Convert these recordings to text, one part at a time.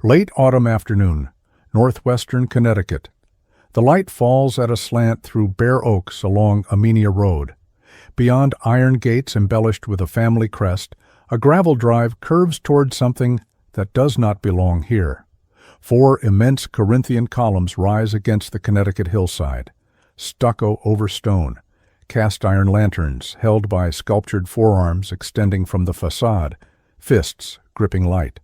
Late autumn afternoon, northwestern Connecticut. The light falls at a slant through bare oaks along Amenia Road. Beyond iron gates embellished with a family crest, a gravel drive curves toward something that does not belong here. 4 immense Corinthian columns rise against the Connecticut hillside, stucco over stone, cast iron lanterns held by sculptured forearms extending from the facade, fists gripping light.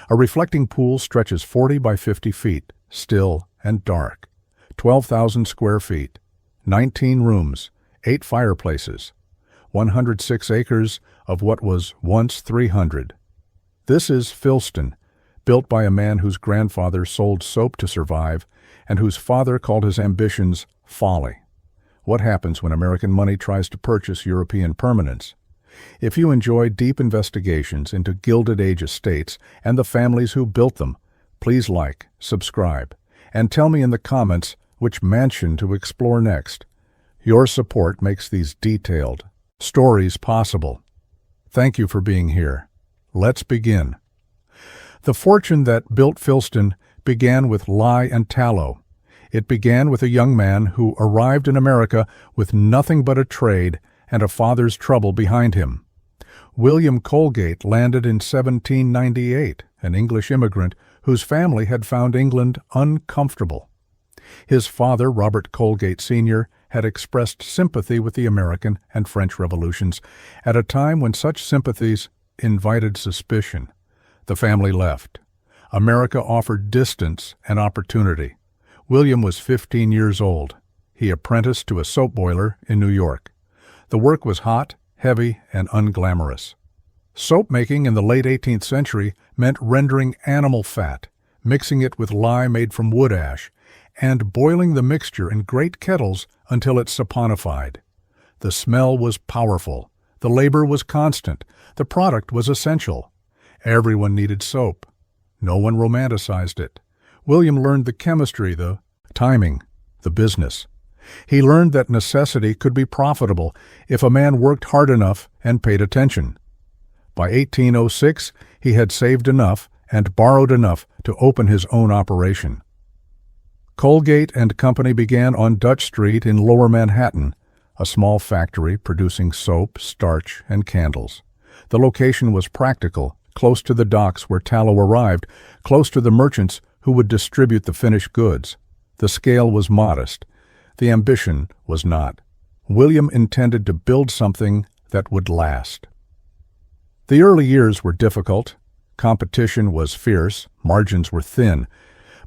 A reflecting pool stretches 40 by 50 feet, still and dark. 12,000 square feet, 19 rooms, 8 fireplaces, 106 acres of what was once 300. This is Filston, built by a man whose grandfather sold soap to survive and whose father called his ambitions folly. What happens when American money tries to purchase European permanence? If you enjoy deep investigations into Gilded Age estates and the families who built them, please like, subscribe, and tell me in the comments which mansion to explore next. Your support makes these detailed stories possible. Thank you for being here. Let's begin. The fortune that built Filston began with lye and tallow. It began with a young man who arrived in America with nothing but a trade and a father's trouble behind him. William Colgate landed in 1798, an English immigrant whose family had found England uncomfortable. His father, Robert Colgate Sr., had expressed sympathy with the American and French revolutions at a time when such sympathies invited suspicion. The family left. America offered distance and opportunity. William was 15 years old. He apprenticed to a soap boiler in New York. The work was hot, heavy, and unglamorous. Soap making in the late 18th century meant rendering animal fat, mixing it with lye made from wood ash, and boiling the mixture in great kettles until it saponified. The smell was powerful. The labor was constant. The product was essential. Everyone needed soap. No one romanticized it. William learned the chemistry, the timing, the business. He learned that necessity could be profitable if a man worked hard enough and paid attention. By 1806, he had saved enough and borrowed enough to open his own operation. Colgate and Company began on Dutch Street in Lower Manhattan, a small factory producing soap, starch, and candles. The location was practical, close to the docks where tallow arrived, close to the merchants who would distribute the finished goods. The scale was modest. The ambition was not. William intended to build something that would last. The early years were difficult. Competition was fierce, margins were thin.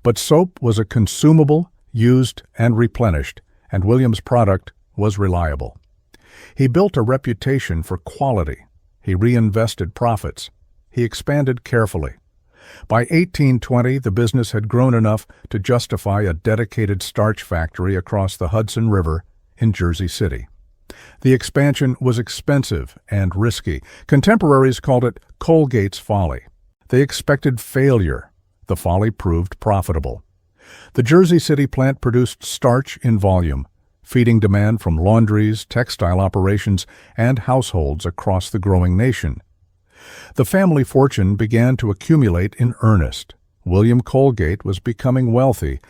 But soap was a consumable, used, and replenished, and William's product was reliable. He built a reputation for quality. He reinvested profits. He expanded carefully. By 1820, the business had grown enough to justify a dedicated starch factory across the Hudson River in Jersey City. The expansion was expensive and risky. Contemporaries called it Colgate's folly. They expected failure. The folly proved profitable. The Jersey City plant produced starch in volume, feeding demand from laundries, textile operations, and households across the growing nation. The family fortune began to accumulate in earnest. William Colgate was becoming wealthy,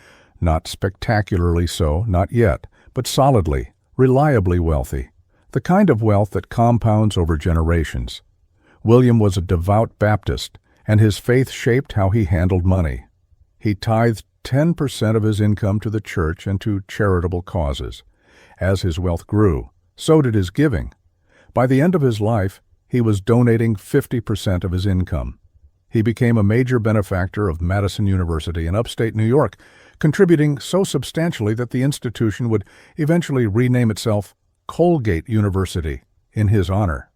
not spectacularly so, not yet, but solidly, reliably wealthy, the kind of wealth that compounds over generations. William was a devout Baptist, and his faith shaped how he handled money. He tithed 10% of his income to the church and to charitable causes. As his wealth grew, so did his giving. By the end of his life, he was donating 50% of his income. He became a major benefactor of Madison University in upstate New York, contributing so substantially that the institution would eventually rename itself Colgate University in his honor.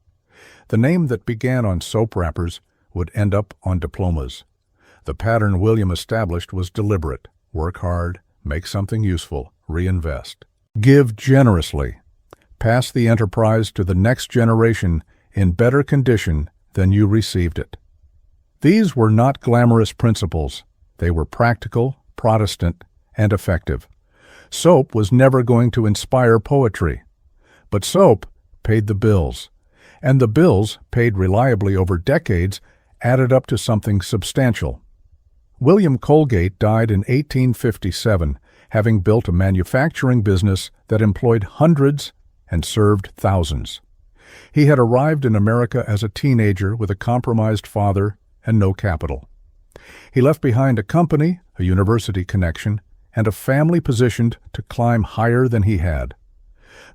The name that began on soap wrappers would end up on diplomas. The pattern William established was deliberate. Work hard, make something useful, reinvest. Give generously. Pass the enterprise to the next generation in better condition than you received it. These were not glamorous principles. They were practical, Protestant, and effective. Soap was never going to inspire poetry. But soap paid the bills. And the bills, paid reliably over decades, added up to something substantial. William Colgate died in 1857, having built a manufacturing business that employed hundreds and served thousands. He had arrived in America as a teenager with a compromised father and no capital. He left behind a company, a university connection, and a family positioned to climb higher than he had.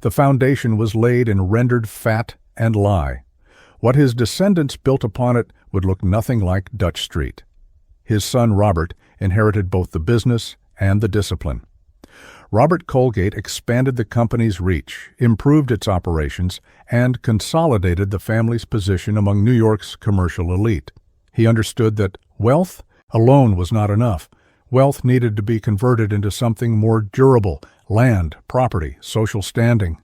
The foundation was laid in rendered fat and lie. What his descendants built upon it would look nothing like Dutch Street. His son Robert inherited both the business and the discipline. Robert Colgate expanded the company's reach, improved its operations, and consolidated the family's position among New York's commercial elite. He understood that wealth alone was not enough. Wealth needed to be converted into something more durable: land, property, social standing.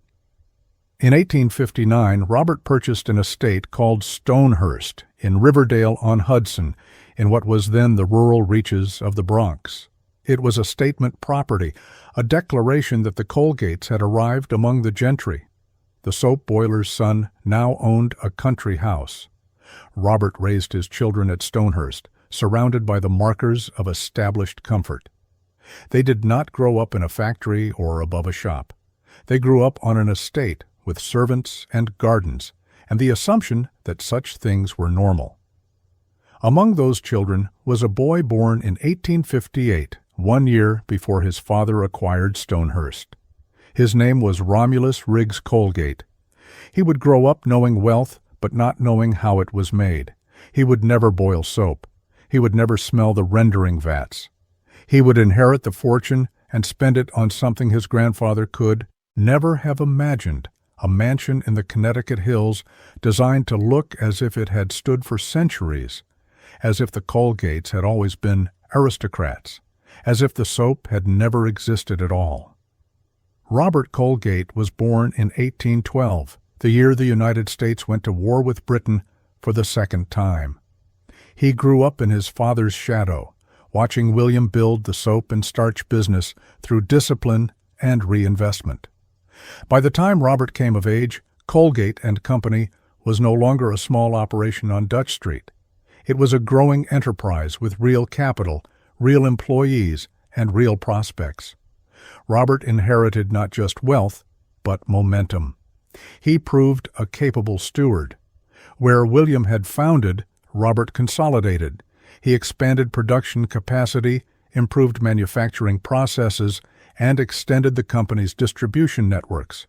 In 1859, Robert purchased an estate called Stonehurst in Riverdale-on-Hudson, in what was then the rural reaches of the Bronx. It was a statement property, a declaration that the Colgates had arrived among the gentry. The soap boiler's son now owned a country house. Robert raised his children at Stonehurst, surrounded by the markers of established comfort. They did not grow up in a factory or above a shop. They grew up on an estate with servants and gardens, and the assumption that such things were normal. Among those children was a boy born in 1858, 1 year before his father acquired Stonehurst. His name was Romulus Colgate. He would grow up knowing wealth, but not knowing how it was made. He would never boil soap. He would never smell the rendering vats. He would inherit the fortune and spend it on something his grandfather could never have imagined: a mansion in the Connecticut hills designed to look as if it had stood for centuries, as if the Colgates had always been aristocrats, as if the soap had never existed at all. Robert Colgate was born in 1812, the year the United States went to war with Britain for the second time. He grew up in his father's shadow, watching William build the soap and starch business through discipline and reinvestment. By the time Robert came of age, Colgate and Company was no longer a small operation on Dutch Street. It was a growing enterprise with real capital, real employees, and real prospects. Robert inherited not just wealth, but momentum. He proved a capable steward. Where William had founded, Robert consolidated. He expanded production capacity, improved manufacturing processes, and extended the company's distribution networks.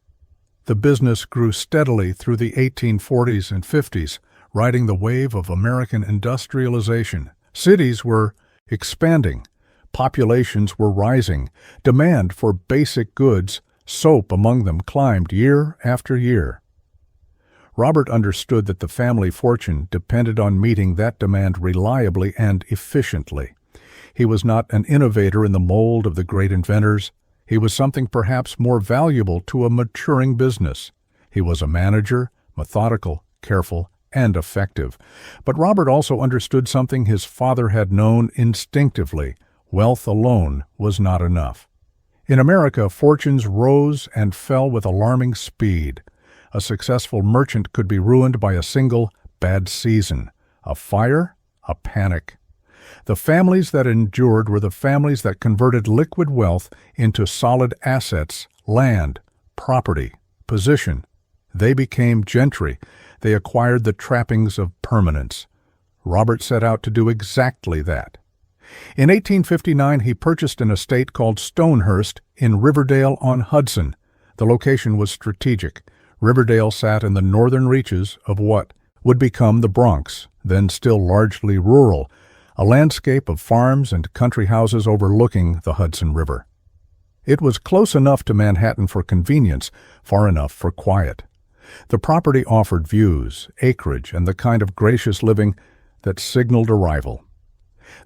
The business grew steadily through the 1840s and 50s, riding the wave of American industrialization. Cities were expanding. Populations were rising. Demand for basic goods, soap among them, climbed year after year. Robert understood that the family fortune depended on meeting that demand reliably and efficiently. He was not an innovator in the mold of the great inventors. He was something perhaps more valuable to a maturing business. He was a manager, methodical, careful, and effective. But Robert also understood something his father had known instinctively: wealth alone was not enough. In America, fortunes rose and fell with alarming speed. A successful merchant could be ruined by a single bad season, a fire, a panic. The families that endured were the families that converted liquid wealth into solid assets: land, property, position. They became gentry. They acquired the trappings of permanence. Robert set out to do exactly that. In 1859, he purchased an estate called Stonehurst in Riverdale-on-Hudson. The location was strategic. Riverdale sat in the northern reaches of what would become the Bronx, then still largely rural, a landscape of farms and country houses overlooking the Hudson River. It was close enough to Manhattan for convenience, far enough for quiet. The property offered views, acreage, and the kind of gracious living that signaled arrival.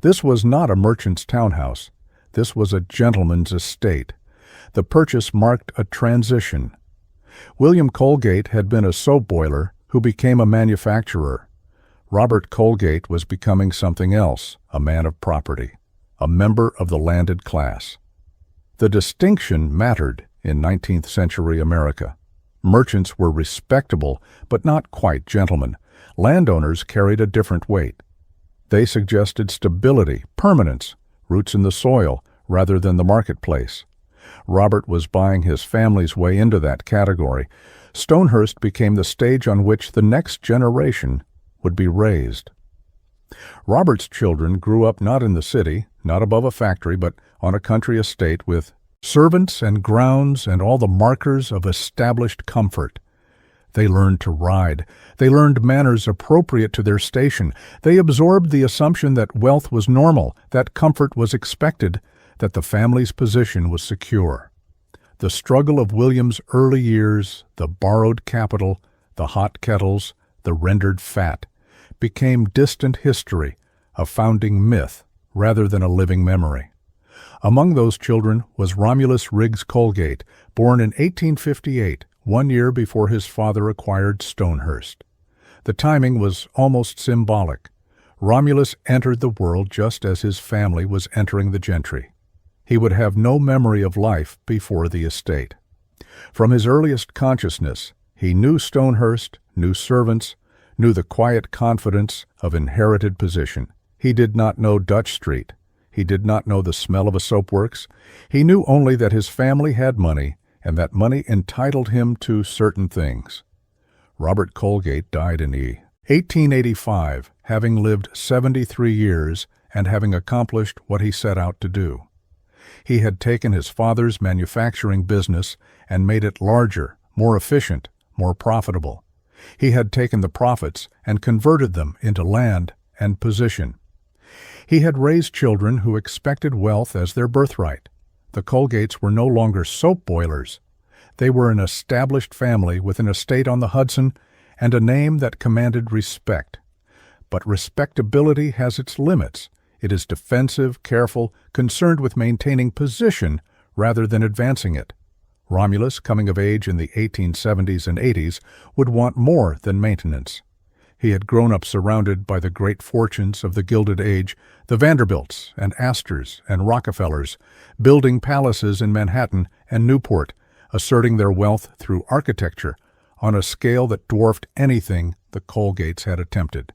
This was not a merchant's townhouse. This was a gentleman's estate. The purchase marked a transition. William Colgate had been a soap boiler who became a manufacturer. Robert Colgate was becoming something else: a man of property, a member of the landed class. The distinction mattered in 19th century America. Merchants were respectable, but not quite gentlemen. Landowners carried a different weight. They suggested stability, permanence, roots in the soil rather than the marketplace. Robert was buying his family's way into that category. Stonehurst became the stage on which the next generation would be raised. Robert's children grew up not in the city, not above a factory, but on a country estate with servants and grounds and all the markers of established comfort. They learned to ride. They learned manners appropriate to their station. They absorbed the assumption that wealth was normal, that comfort was expected, that the family's position was secure. The struggle of William's early years, the borrowed capital, the hot kettles, the rendered fat, became distant history, a founding myth rather than a living memory. Among those children was Romulus Riggs Colgate, born in 1858, 1 year before his father acquired Stonehurst. The timing was almost symbolic. Romulus entered the world just as his family was entering the gentry. He would have no memory of life before the estate. From his earliest consciousness, he knew Stonehurst, knew servants, knew the quiet confidence of inherited position. He did not know Dutch Street. He did not know the smell of a soapworks. He knew only that his family had money, and that money entitled him to certain things. Robert Colgate died in 1885, having lived 73 years and having accomplished what he set out to do. He had taken his father's manufacturing business and made it larger, more efficient, more profitable. He had taken the profits and converted them into land and position. He had raised children who expected wealth as their birthright. The Colgates were no longer soap boilers. They were an established family with an estate on the Hudson and a name that commanded respect. But respectability has its limits. It is defensive, careful, concerned with maintaining position rather than advancing it. Romulus, coming of age in the 1870s and 80s, would want more than maintenance. He had grown up surrounded by the great fortunes of the Gilded Age, the Vanderbilts and Astors and Rockefellers, building palaces in Manhattan and Newport, asserting their wealth through architecture on a scale that dwarfed anything the Colgates had attempted.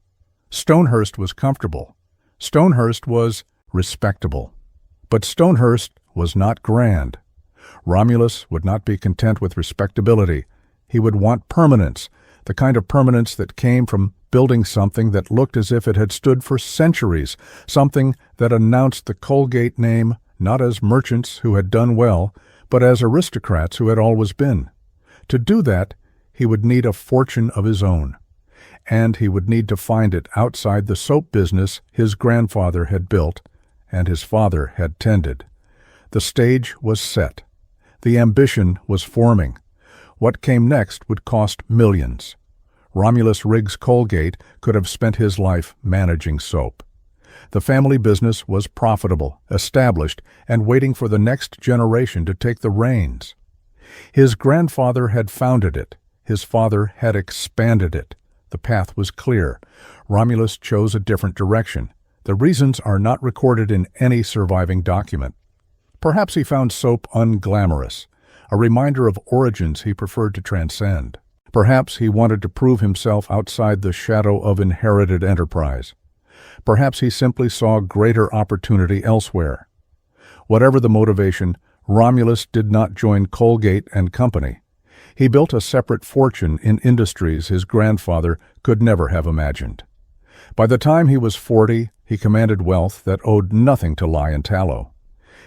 Stonehurst was comfortable. Stonehurst was respectable. But Stonehurst was not grand. Romulus would not be content with respectability. He would want permanence, the kind of permanence that came from building something that looked as if it had stood for centuries, something that announced the Colgate name not as merchants who had done well, but as aristocrats who had always been. To do that, he would need a fortune of his own, and he would need to find it outside the soap business his grandfather had built and his father had tended. The stage was set. The ambition was forming. What came next would cost millions. Romulus Riggs Colgate could have spent his life managing soap. The family business was profitable, established, and waiting for the next generation to take the reins. His grandfather had founded it. His father had expanded it. The path was clear. Romulus chose a different direction. The reasons are not recorded in any surviving document. Perhaps he found soap unglamorous, a reminder of origins he preferred to transcend. Perhaps he wanted to prove himself outside the shadow of inherited enterprise. Perhaps he simply saw greater opportunity elsewhere. Whatever the motivation, Romulus did not join Colgate and Company. He built a separate fortune in industries his grandfather could never have imagined. By the time he was 40, he commanded wealth that owed nothing to lye and tallow.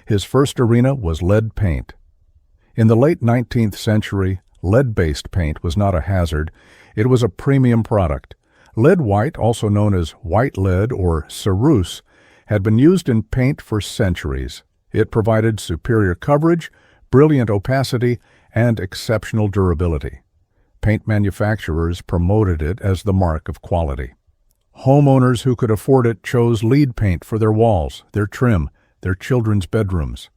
His first arena was lead paint. In the late 19th century, lead-based paint was not a hazard. It was a premium product. Lead white, also known as white lead or ceruse, had been used in paint for centuries. It provided superior coverage, brilliant opacity, and exceptional durability. Paint manufacturers promoted it as the mark of quality. Homeowners who could afford it chose lead paint for their walls, their trim, their children's bedrooms.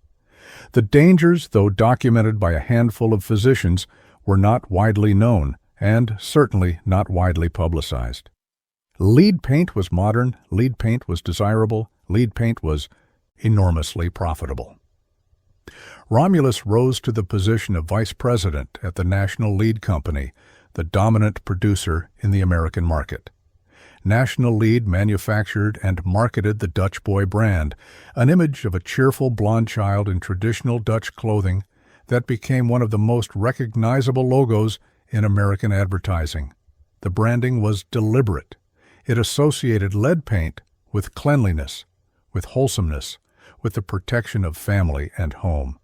The dangers, though documented by a handful of physicians, were not widely known and certainly not widely publicized. Lead paint was modern, lead paint was desirable, lead paint was enormously profitable. Romulus rose to the position of vice president at the National Lead Company, the dominant producer in the American market. National Lead manufactured and marketed the Dutch Boy brand, an image of a cheerful blonde child in traditional Dutch clothing that became one of the most recognizable logos in American advertising. The branding was deliberate. It associated lead paint with cleanliness, with wholesomeness, with the protection of family and home.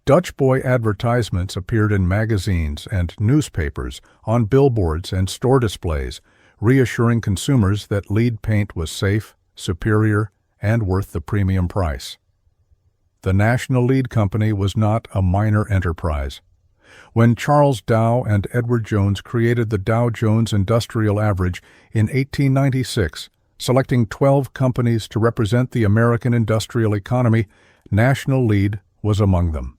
Dutch Boy advertisements appeared in magazines and newspapers, on billboards and store displays, reassuring consumers that lead paint was safe, superior, and worth the premium price. The National Lead Company was not a minor enterprise. When Charles Dow and Edward Jones created the Dow Jones Industrial Average in 1896, selecting 12 companies to represent the American industrial economy, National Lead was among them.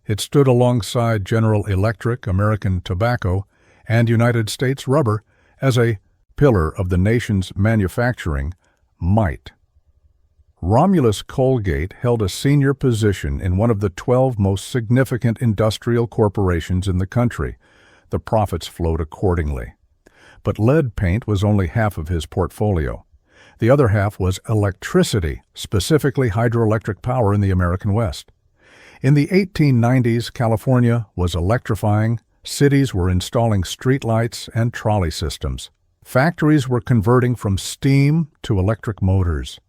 It stood alongside General Electric, American Tobacco, and United States Rubber as a pillar of the nation's manufacturing might. Romulus Colgate held a senior position in one of the 12 most significant industrial corporations in the country. The profits flowed accordingly. But lead paint was only half of his portfolio. The other half was electricity, specifically hydroelectric power in the American West. In the 1890s, California was electrifying, cities were installing streetlights and trolley systems. Factories were converting from steam to electric motors.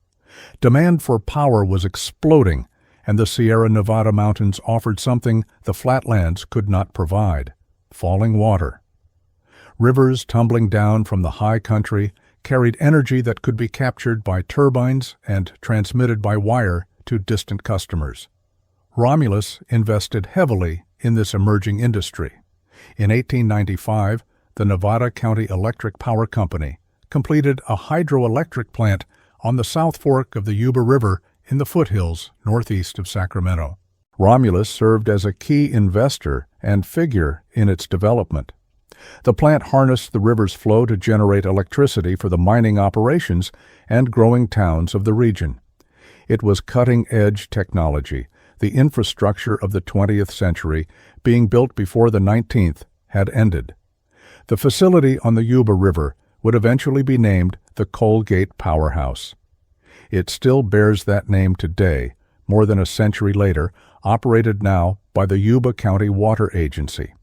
Demand for power was exploding, and the Sierra Nevada mountains offered something the flatlands could not provide: falling water. Rivers tumbling down from the high country carried energy that could be captured by turbines and transmitted by wire to distant customers. Romulus invested heavily in this emerging industry. In 1895, the Nevada County Electric Power Company completed a hydroelectric plant on the South Fork of the Yuba River in the foothills northeast of Sacramento. Romulus served as a key investor and figure in its development. The plant harnessed the river's flow to generate electricity for the mining operations and growing towns of the region. It was cutting-edge technology. The infrastructure of the 20th century, being built before the 19th, had ended. The facility on the Yuba River would eventually be named the Colgate Powerhouse. It still bears that name today, more than a century later, operated now by the Yuba County Water Agency.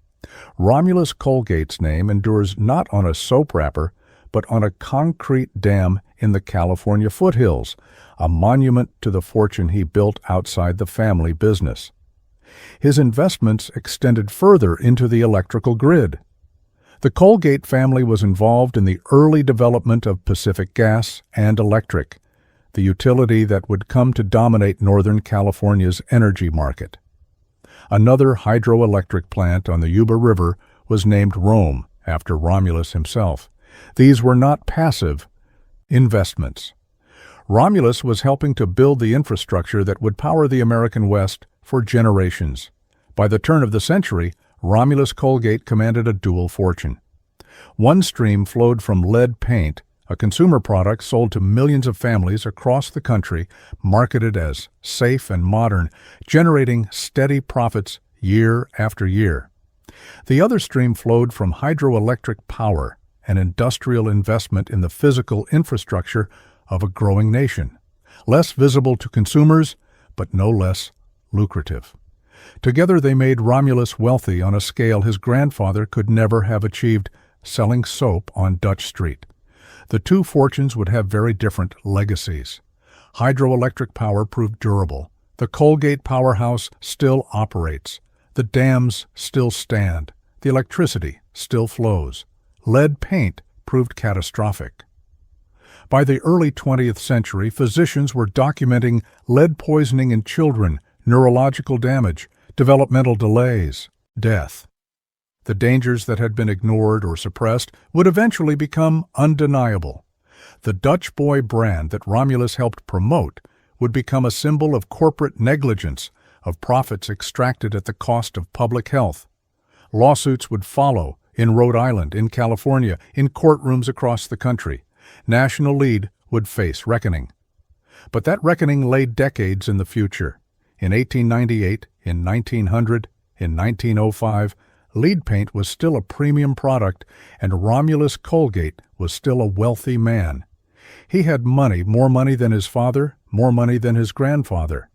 Romulus Colgate's name endures not on a soap wrapper, but on a concrete dam in the California foothills, a monument to the fortune he built outside the family business. His investments extended further into the electrical grid. The Colgate family was involved in the early development of Pacific Gas and Electric, the utility that would come to dominate Northern California's energy market. Another hydroelectric plant on the Yuba River was named Rome, after Romulus himself. These were not passive investments. Romulus was helping to build the infrastructure that would power the American West for generations. By the turn of the century, Romulus Colgate commanded a dual fortune. One stream flowed from lead paint, a consumer product sold to millions of families across the country, marketed as safe and modern, generating steady profits year after year. The other stream flowed from hydroelectric power, an industrial investment in the physical infrastructure of a growing nation, less visible to consumers, but no less lucrative. Together they made Romulus wealthy on a scale his grandfather could never have achieved, selling soap on Dutch Street. The two fortunes would have very different legacies. Hydroelectric power proved durable. The Colgate powerhouse still operates. The dams still stand. The electricity still flows. Lead paint proved catastrophic. By the early 20th century, physicians were documenting lead poisoning in children, neurological damage, developmental delays, death. The dangers that had been ignored or suppressed would eventually become undeniable. The Dutch Boy brand that Romulus helped promote would become a symbol of corporate negligence, of profits extracted at the cost of public health. Lawsuits would follow in Rhode Island, in California, in courtrooms across the country. National Lead would face reckoning. But that reckoning lay decades in the future. In 1898, in 1900, in 1905, lead paint was still a premium product, and Romulus Colgate was still a wealthy man. He had money, more money than his father, more money than his grandfather.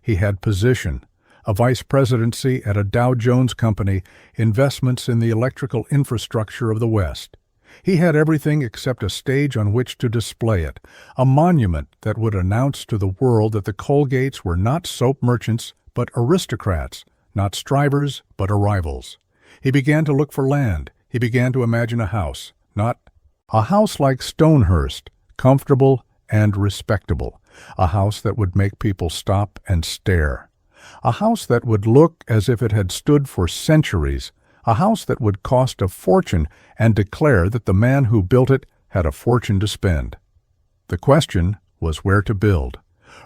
He had position, a vice presidency at a Dow Jones company, investments in the electrical infrastructure of the West. He had everything except a stage on which to display it, a monument that would announce to the world that the Colgates were not soap merchants, but aristocrats, not strivers, but arrivals. He began to look for land. He began to imagine a house, not a house like Stonehurst, comfortable and respectable, a house that would make people stop and stare, a house that would look as if it had stood for centuries, a house that would cost a fortune and declare that the man who built it had a fortune to spend. The question was where to build.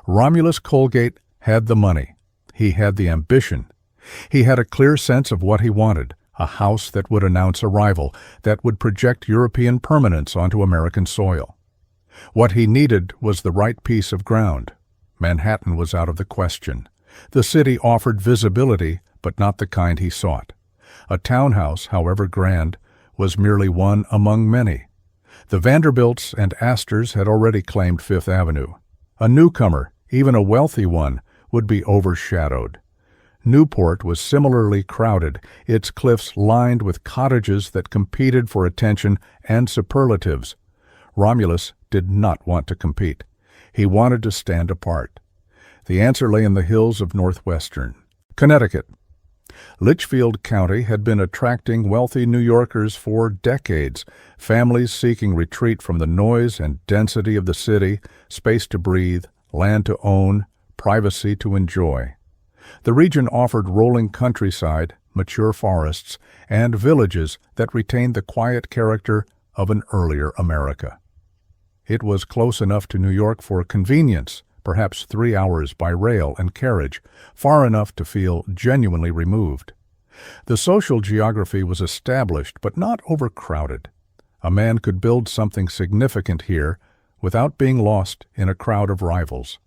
Romulus Colgate had the money. He had the ambition. He had a clear sense of what he wanted, a house that would announce arrival, that would project European permanence onto American soil. What he needed was the right piece of ground. Manhattan was out of the question. The city offered visibility, but not the kind he sought. A townhouse, however grand, was merely one among many. The Vanderbilts and Astors had already claimed Fifth Avenue. A newcomer, even a wealthy one, would be overshadowed. Newport was similarly crowded, its cliffs lined with cottages that competed for attention and superlatives. Romulus did not want to compete. He wanted to stand apart. The answer lay in the hills of northwestern Connecticut. Litchfield County had been attracting wealthy New Yorkers for decades, families seeking retreat from the noise and density of the city, space to breathe, land to own, privacy to enjoy. The region offered rolling countryside, mature forests, and villages that retained the quiet character of an earlier America. It was close enough to New York for convenience, perhaps 3 hours by rail and carriage, far enough to feel genuinely removed. The social geography was established but not overcrowded. A man could build something significant here without being lost in a crowd of rivals.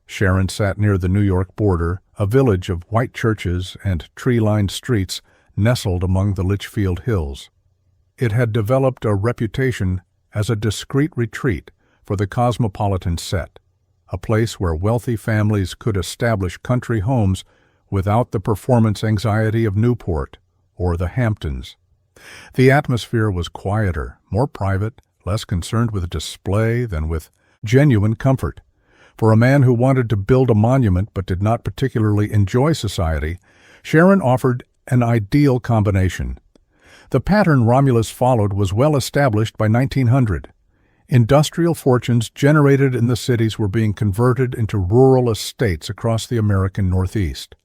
Sharon sat near the New York border, a village of white churches and tree-lined streets nestled among the Litchfield Hills. It had developed a reputation as a discreet retreat for the cosmopolitan set, a place where wealthy families could establish country homes without the performance anxiety of Newport or the Hamptons. The atmosphere was quieter, more private, less concerned with display than with genuine comfort. For a man who wanted to build a monument but did not particularly enjoy society, Sharon offered an ideal combination. The pattern Romulus followed was well established by 1900. Industrial fortunes generated in the cities were being converted into rural estates across the American Northeast.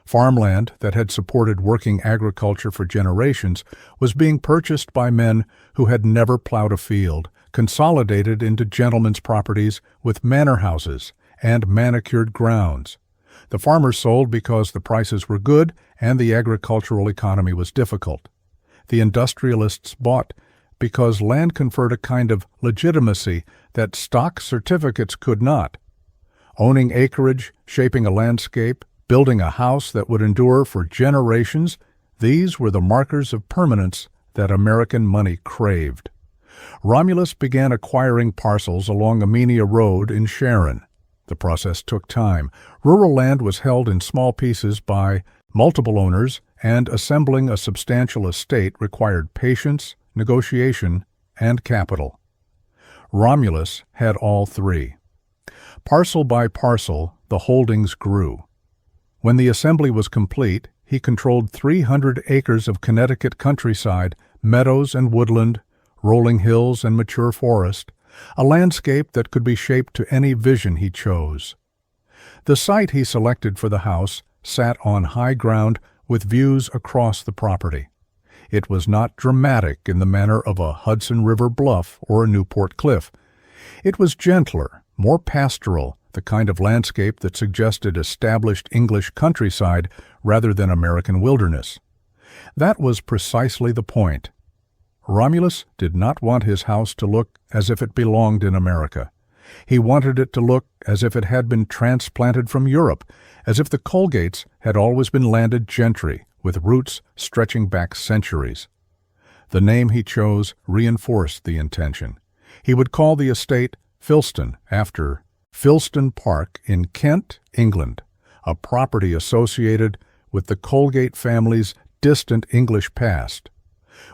Farmland that had supported working agriculture for generations was being purchased by men who had never plowed a field, consolidated into gentlemen's properties with manor houses and manicured grounds. The farmers sold because the prices were good and the agricultural economy was difficult. The industrialists bought because land conferred a kind of legitimacy that stock certificates could not. Owning acreage, shaping a landscape, building a house that would endure for generations, these were the markers of permanence that American money craved. Romulus began acquiring parcels along Amenia Road in Sharon. The process took time. Rural land was held in small pieces by multiple owners, and assembling a substantial estate required patience, negotiation, and capital. Romulus had all three. Parcel by parcel, the holdings grew. When the assembly was complete, he controlled 300 acres of Connecticut countryside, meadows and woodland, rolling hills and mature forest, a landscape that could be shaped to any vision he chose. The site he selected for the house sat on high ground with views across the property. It was not dramatic in the manner of a Hudson River bluff or a Newport cliff. It was gentler, more pastoral, the kind of landscape that suggested established English countryside rather than American wilderness. That was precisely the point. Romulus did not want his house to look as if it belonged in America. He wanted it to look as if it had been transplanted from Europe, as if the Colgates had always been landed gentry, with roots stretching back centuries. The name he chose reinforced the intention. He would call the estate Filston after Filston Park in Kent, England, a property associated with the Colgate family's distant English past.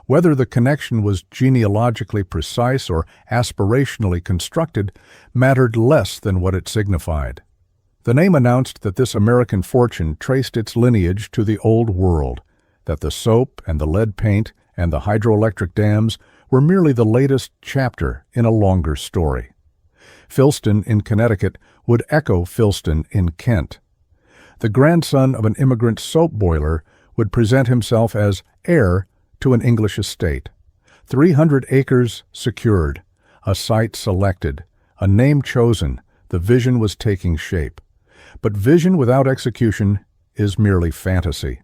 Whether the connection was genealogically precise or aspirationally constructed mattered less than what it signified. The name announced that this American fortune traced its lineage to the Old World, that the soap and the lead paint and the hydroelectric dams were merely the latest chapter in a longer story. Filston in Connecticut would echo Filston in Kent. The grandson of an immigrant soap boiler would present himself as heir to an English estate. 300 acres secured, a site selected, a name chosen, the vision was taking shape. But vision without execution is merely fantasy.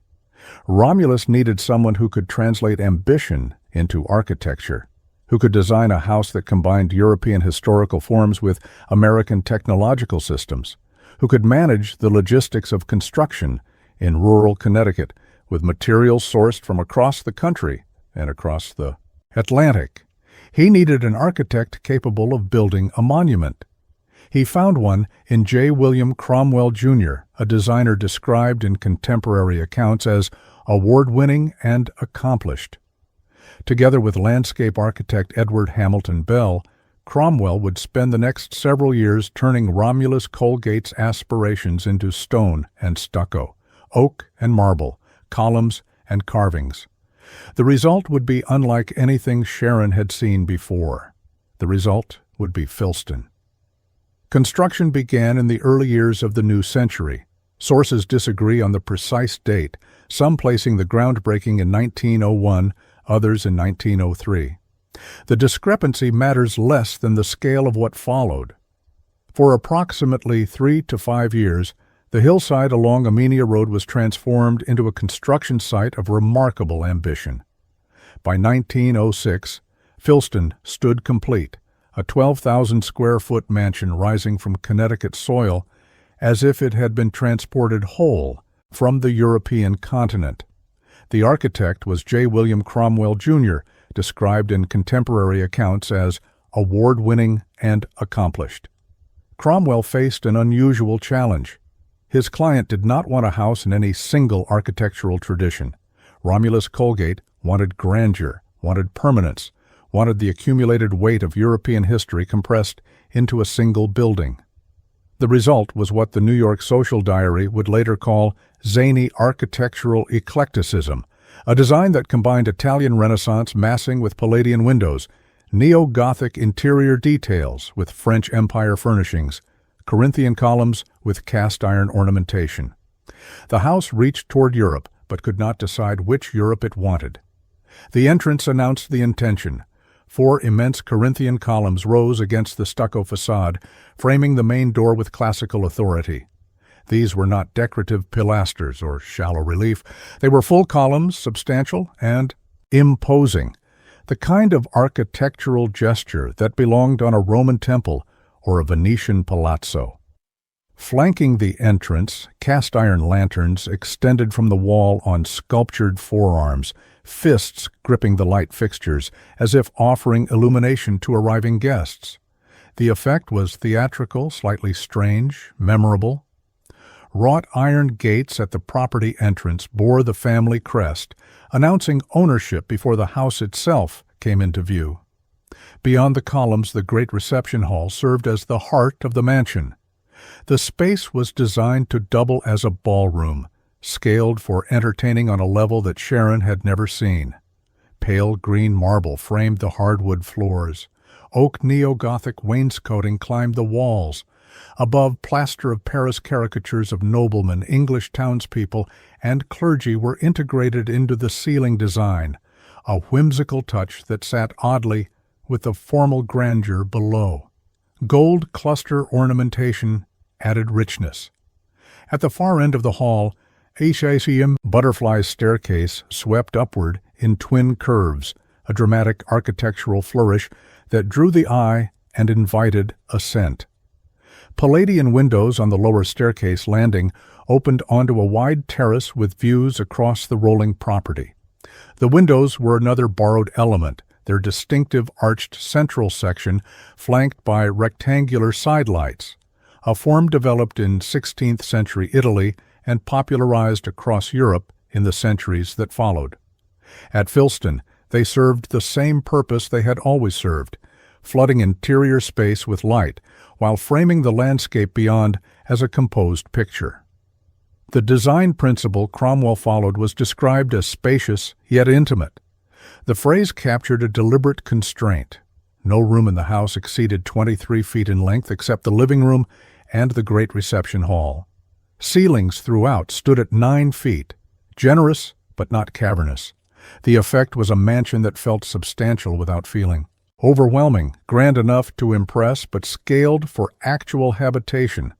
Romulus needed someone who could translate ambition into architecture, who could design a house that combined European historical forms with American technological systems, who could manage the logistics of construction in rural Connecticut with materials sourced from across the country and across the Atlantic. He needed an architect capable of building a monument. He found one in J. William Cromwell, Jr., a designer described in contemporary accounts as award-winning and accomplished. Together with landscape architect Edward Hamilton Bell, Cromwell would spend the next several years turning Romulus Colgate's aspirations into stone and stucco, oak and marble, columns and carvings. The result would be unlike anything Sharon had seen before. The result would be Filston. Construction began in the early years of the new century. Sources disagree on the precise date, some placing the groundbreaking in 1901, others in 1903. The discrepancy matters less than the scale of what followed. For approximately 3 to 5 years, the hillside along Amenia Road was transformed into a construction site of remarkable ambition. By 1906, Filston stood complete, a 12,000-square-foot mansion rising from Connecticut soil as if it had been transported whole from the European continent. The architect was J. William Cromwell, Jr., described in contemporary accounts as award-winning and accomplished. Cromwell faced an unusual challenge. His client did not want a house in any single architectural tradition. Romulus Colgate wanted grandeur, wanted permanence, wanted the accumulated weight of European history compressed into a single building. The result was what the New York Social Diary would later call zany architectural eclecticism, a design that combined Italian Renaissance massing with Palladian windows, neo-Gothic interior details with French Empire furnishings, Corinthian columns with cast-iron ornamentation. The house reached toward Europe, but could not decide which Europe it wanted. The entrance announced the intention. 4 immense Corinthian columns rose against the stucco facade, framing the main door with classical authority. These were not decorative pilasters or shallow relief. They were full columns, substantial and imposing, the kind of architectural gesture that belonged on a Roman temple or a Venetian palazzo. Flanking the entrance, cast-iron lanterns extended from the wall on sculptured forearms, fists gripping the light fixtures, as if offering illumination to arriving guests. The effect was theatrical, slightly strange, memorable. Wrought iron gates at the property entrance bore the family crest, announcing ownership before the house itself came into view. Beyond the columns, the great reception hall served as the heart of the mansion. The space was designed to double as a ballroom, scaled for entertaining on a level that Sharon had never seen. Pale green marble framed the hardwood floors. Oak neo-Gothic wainscoting climbed the walls. Above, plaster of Paris caricatures of noblemen, English townspeople, and clergy were integrated into the ceiling design, a whimsical touch that sat oddly with the formal grandeur below. Gold cluster ornamentation added richness. At the far end of the hall, a butterfly staircase swept upward in twin curves, a dramatic architectural flourish that drew the eye and invited ascent. Palladian windows on the lower staircase landing opened onto a wide terrace with views across the rolling property. The windows were another borrowed element, their distinctive arched central section flanked by rectangular side lights, a form developed in 16th century Italy and popularized across Europe in the centuries that followed. At Filston, they served the same purpose they had always served, flooding interior space with light while framing the landscape beyond as a composed picture. The design principle Cromwell followed was described as spacious yet intimate. The phrase captured a deliberate constraint. No room in the house exceeded 23 feet in length except the living room and the great reception hall. Ceilings throughout stood at 9 feet, generous but not cavernous. The effect was a mansion that felt substantial without feeling. Overwhelming, grand enough to impress, but scaled for actual habitation.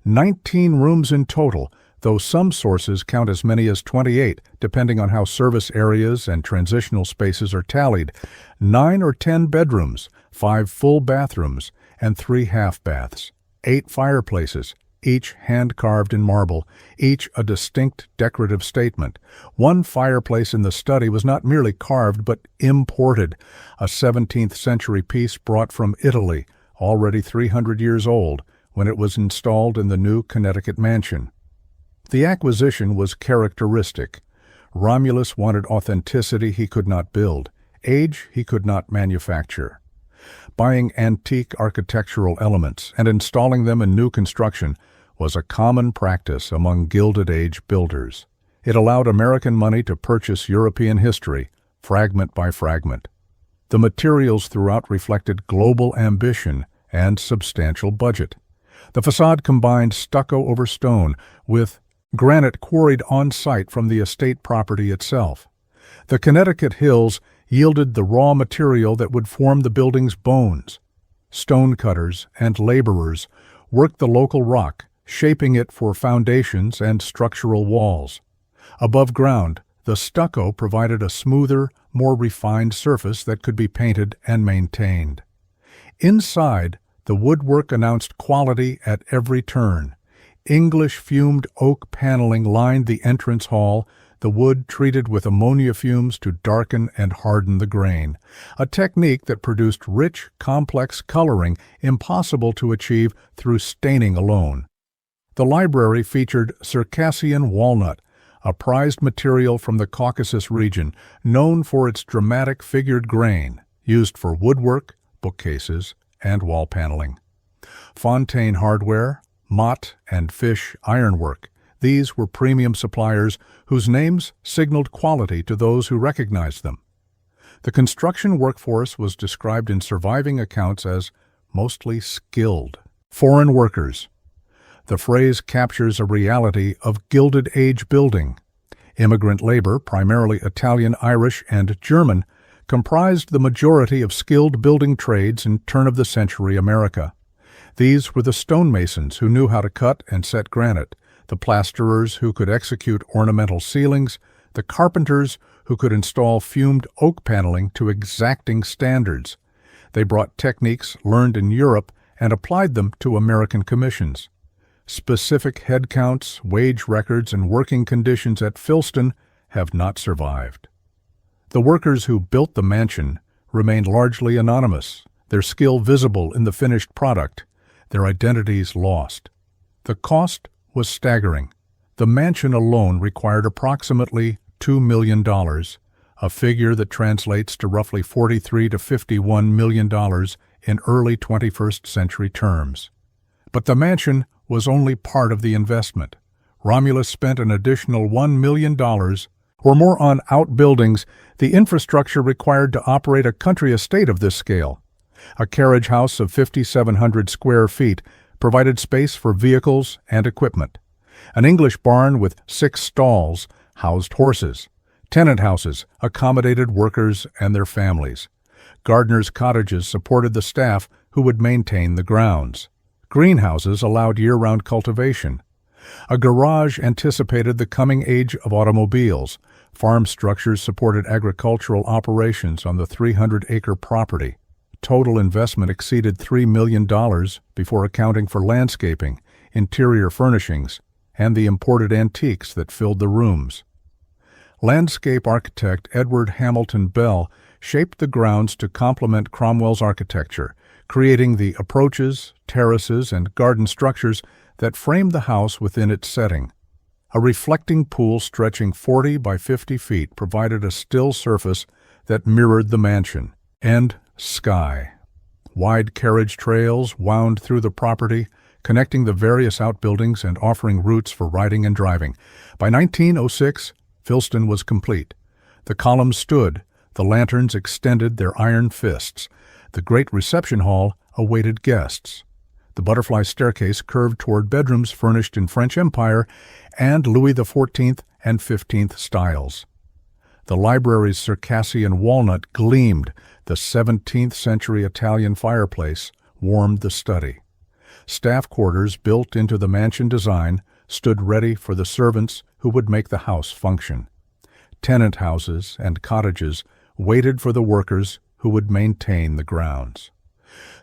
19 rooms in total, though some sources count as many as 28, depending on how service areas and transitional spaces are tallied. 9 or 10 bedrooms, 5 full bathrooms, and 3 half-baths. 8 fireplaces, each hand-carved in marble, each a distinct decorative statement. One fireplace in the study was not merely carved, but imported, a 17th century piece brought from Italy, already 300 years old, when it was installed in the new Connecticut mansion. The acquisition was characteristic. Romulus wanted authenticity he could not build, age he could not manufacture. Buying antique architectural elements and installing them in new construction was a common practice among Gilded Age builders. It allowed American money to purchase European history, fragment by fragment. The materials throughout reflected global ambition and substantial budget. The facade combined stucco over stone with granite quarried on-site from the estate property itself. The Connecticut hills yielded the raw material that would form the building's bones. Stonecutters and laborers worked the local rock, shaping it for foundations and structural walls. Above ground, the stucco provided a smoother, more refined surface that could be painted and maintained. Inside, the woodwork announced quality at every turn. English fumed oak paneling lined the entrance hall, the wood treated with ammonia fumes to darken and harden the grain, a technique that produced rich, complex coloring impossible to achieve through staining alone. The library featured Circassian walnut, a prized material from the Caucasus region, known for its dramatic figured grain, used for woodwork, bookcases, and wall paneling. Fontaine hardware, Mott and Fish ironwork. These were premium suppliers whose names signaled quality to those who recognized them. The construction workforce was described in surviving accounts as mostly skilled. Foreign workers. The phrase captures a reality of Gilded Age building. Immigrant labor, primarily Italian, Irish, and German, comprised the majority of skilled building trades in turn-of-the-century America. These were the stonemasons who knew how to cut and set granite, the plasterers who could execute ornamental ceilings, the carpenters who could install fumed oak paneling to exacting standards. They brought techniques learned in Europe and applied them to American commissions. Specific headcounts, wage records, and working conditions at Filston have not survived. The workers who built the mansion remained largely anonymous, their skill visible in the finished product, their identities lost. The cost was staggering. The mansion alone required approximately $2 million, a figure that translates to roughly $43 to $51 million in early 21st century terms. But the mansion was only part of the investment. Romulus spent an additional $1 million or more on outbuildings, the infrastructure required to operate a country estate of this scale. A carriage house of 5,700 square feet provided space for vehicles and equipment. An English barn with 6 stalls housed horses. Tenant houses accommodated workers and their families. Gardeners' cottages supported the staff who would maintain the grounds. Greenhouses allowed year-round cultivation. A garage anticipated the coming age of automobiles. Farm structures supported agricultural operations on the 300-acre property. Total investment exceeded $3 million before accounting for landscaping, interior furnishings, and the imported antiques that filled the rooms. Landscape architect Edward Hamilton Bell shaped the grounds to complement Cromwell's architecture, creating the approaches, terraces, and garden structures that framed the house within its setting. A reflecting pool stretching 40 by 50 feet provided a still surface that mirrored the mansion. And sky. Wide carriage trails wound through the property, connecting the various outbuildings and offering routes for riding and driving. By 1906, Filston was complete. The columns stood, the lanterns extended their iron fists. The great reception hall awaited guests. The butterfly staircase curved toward bedrooms furnished in French Empire and Louis XIV and XV styles. The library's Circassian walnut gleamed. The 17th-century Italian fireplace warmed the study. Staff quarters built into the mansion design stood ready for the servants who would make the house function. Tenant houses and cottages waited for the workers who would maintain the grounds.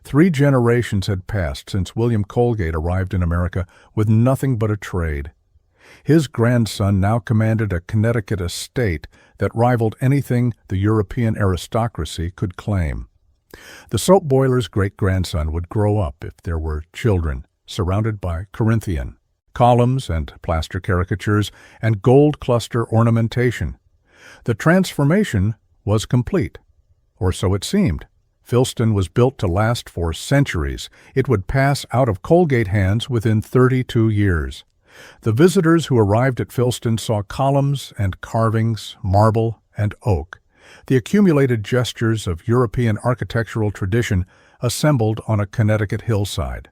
3 generations had passed since William Colgate arrived in America with nothing but a trade. His grandson now commanded a Connecticut estate that rivaled anything the European aristocracy could claim. The soap boiler's great-grandson would grow up, if there were children, surrounded by Corinthian columns and plaster caricatures and gold cluster ornamentation. The transformation was complete, or so it seemed. Filston was built to last for centuries. It would pass out of Colgate hands within 32 years. The visitors who arrived at Filston saw columns and carvings, marble and oak, the accumulated gestures of European architectural tradition assembled on a Connecticut hillside.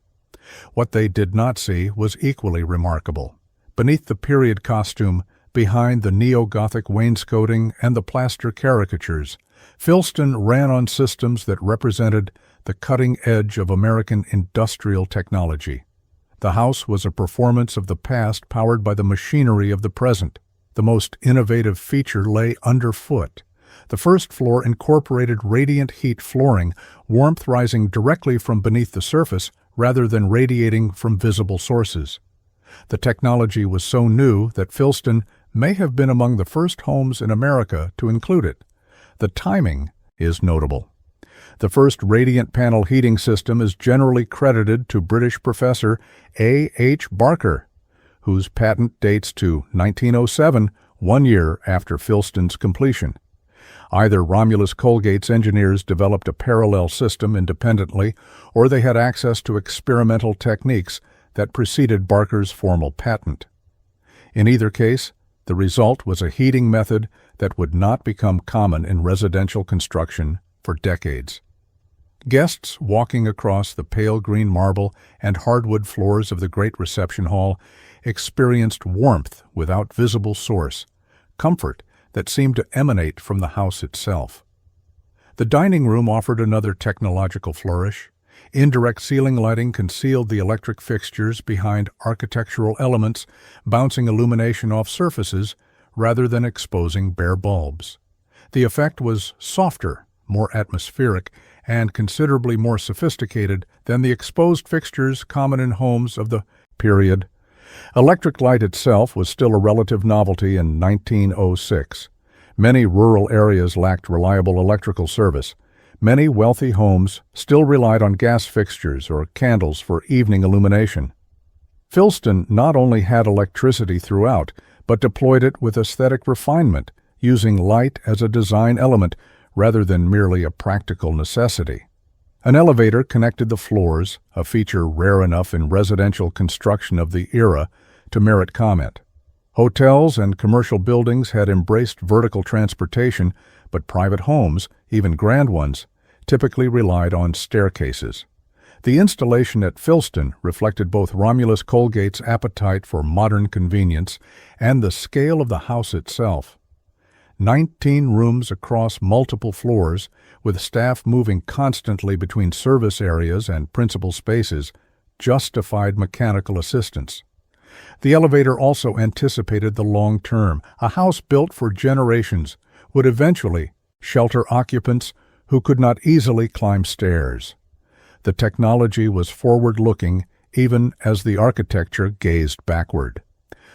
What they did not see was equally remarkable. Beneath the period costume, behind the neo-Gothic wainscoting and the plaster caricatures, Filston ran on systems that represented the cutting edge of American industrial technology. The house was a performance of the past powered by the machinery of the present. The most innovative feature lay underfoot. The first floor incorporated radiant heat flooring, warmth rising directly from beneath the surface rather than radiating from visible sources. The technology was so new that Filston may have been among the first homes in America to include it. The timing is notable. The first radiant panel heating system is generally credited to British professor A. H. Barker, whose patent dates to 1907, 1 year after Filston's completion. Either Romulus Colgate's engineers developed a parallel system independently, or they had access to experimental techniques that preceded Barker's formal patent. In either case, the result was a heating method that would not become common in residential construction for decades. Guests walking across the pale green marble and hardwood floors of the great reception hall experienced warmth without visible source, comfort that seemed to emanate from the house itself. The dining room offered another technological flourish. Indirect ceiling lighting concealed the electric fixtures behind architectural elements, bouncing illumination off surfaces rather than exposing bare bulbs. The effect was softer, more atmospheric, and considerably more sophisticated than the exposed fixtures common in homes of the period. Electric light itself was still a relative novelty in 1906. Many rural areas lacked reliable electrical service. Many wealthy homes still relied on gas fixtures or candles for evening illumination. Filston not only had electricity throughout, but deployed it with aesthetic refinement, using light as a design element rather than merely a practical necessity. An elevator connected the floors, a feature rare enough in residential construction of the era to merit comment. Hotels and commercial buildings had embraced vertical transportation, but private homes, even grand ones, typically relied on staircases. The installation at Filston reflected both Romulus Colgate's appetite for modern convenience and the scale of the house itself. 19 rooms across multiple floors, with staff moving constantly between service areas and principal spaces, justified mechanical assistance. The elevator also anticipated the long term. A house built for generations would eventually shelter occupants who could not easily climb stairs. The technology was forward-looking even as the architecture gazed backward.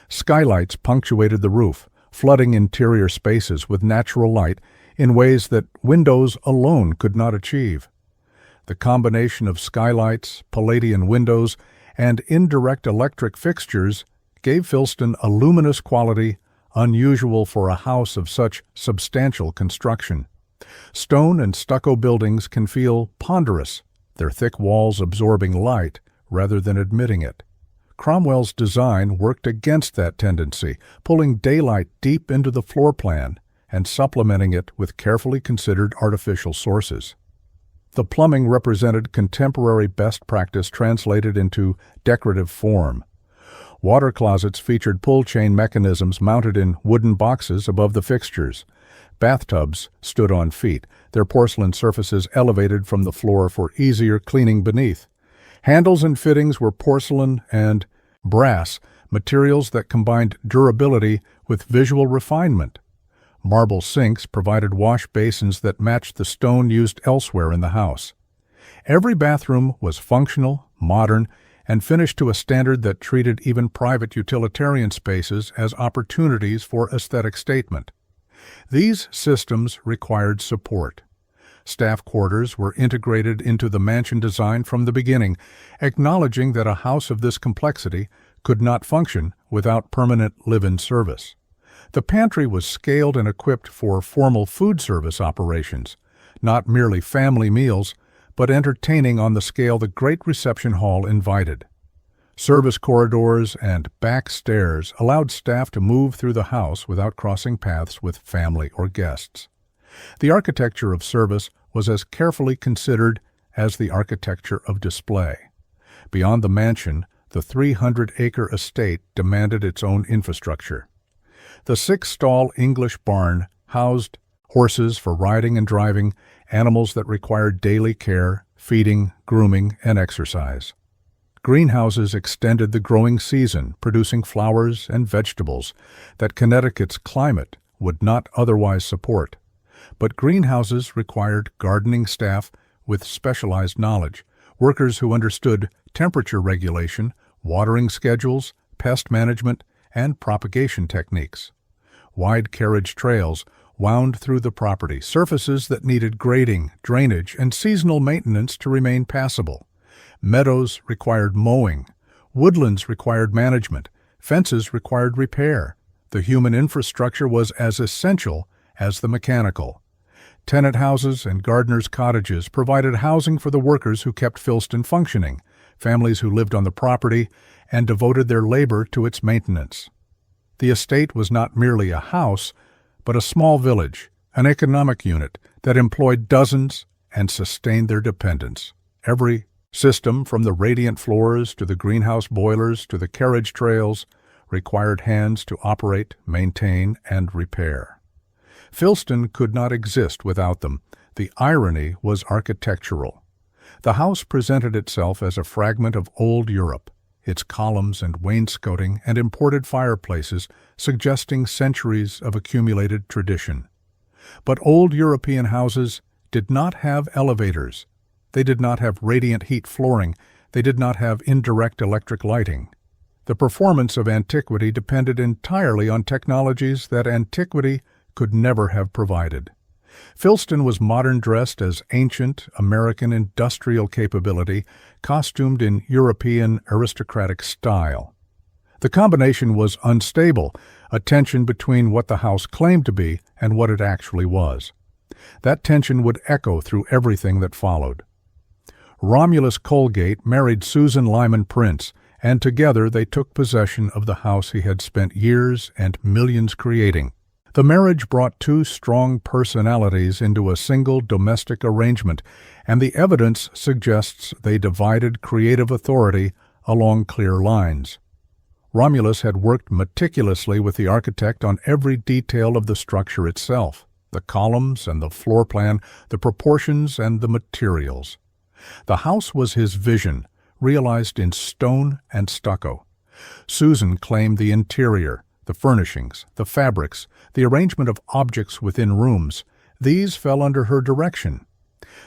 Skylights punctuated the roof, flooding interior spaces with natural light in ways that windows alone could not achieve. The combination of skylights, Palladian windows, and indirect electric fixtures gave Filston a luminous quality unusual for a house of such substantial construction. Stone and stucco buildings can feel ponderous, their thick walls absorbing light rather than admitting it. Cromwell's design worked against that tendency, pulling daylight deep into the floor plan and supplementing it with carefully considered artificial sources. The plumbing represented contemporary best practice translated into decorative form. Water closets featured pull-chain mechanisms mounted in wooden boxes above the fixtures. Bathtubs stood on feet, their porcelain surfaces elevated from the floor for easier cleaning beneath. Handles and fittings were porcelain and brass, materials that combined durability with visual refinement. Marble sinks provided wash basins that matched the stone used elsewhere in the house. Every bathroom was functional, modern, and finished to a standard that treated even private utilitarian spaces as opportunities for aesthetic statement. These systems required support. Staff quarters were integrated into the mansion design from the beginning, acknowledging that a house of this complexity could not function without permanent live-in service. The pantry was scaled and equipped for formal food service operations, not merely family meals, but entertaining on the scale the great reception hall invited. Service corridors and back stairs allowed staff to move through the house without crossing paths with family or guests. The architecture of service was as carefully considered as the architecture of display. Beyond the mansion, the 300-acre estate demanded its own infrastructure. The 6-stall English barn housed horses for riding and driving, animals that required daily care, feeding, grooming, and exercise. Greenhouses extended the growing season, producing flowers and vegetables that Connecticut's climate would not otherwise support. But greenhouses required gardening staff with specialized knowledge, workers who understood temperature regulation, watering schedules, pest management, and propagation techniques. Wide carriage trails wound through the property, surfaces that needed grading, drainage, and seasonal maintenance to remain passable. Meadows required mowing. Woodlands required management. Fences required repair. The human infrastructure was as essential as the mechanical. Tenant houses and gardeners' cottages provided housing for the workers who kept Filston functioning, families who lived on the property, and devoted their labor to its maintenance. The estate was not merely a house, but a small village, an economic unit that employed dozens and sustained their dependents. Every system, from the radiant floors to the greenhouse boilers to the carriage trails, required hands to operate, maintain, and repair. Filston could not exist without them. The irony was architectural. The house presented itself as a fragment of old Europe, its columns and wainscoting and imported fireplaces suggesting centuries of accumulated tradition. But old European houses did not have elevators. They did not have radiant heat flooring. They did not have indirect electric lighting. The performance of antiquity depended entirely on technologies that antiquity could never have provided. Filston was modern-dressed as ancient American industrial capability, costumed in European aristocratic style. The combination was unstable, a tension between what the house claimed to be and what it actually was. That tension would echo through everything that followed. Romulus Colgate married Susan Lyman Prince, and together they took possession of the house he had spent years and millions creating. The marriage brought two strong personalities into a single domestic arrangement, and the evidence suggests they divided creative authority along clear lines. Romulus had worked meticulously with the architect on every detail of the structure itself, the columns and the floor plan, the proportions and the materials. The house was his vision, realized in stone and stucco. Susan claimed the interior, the furnishings, the fabrics, the arrangement of objects within rooms. These fell under her direction.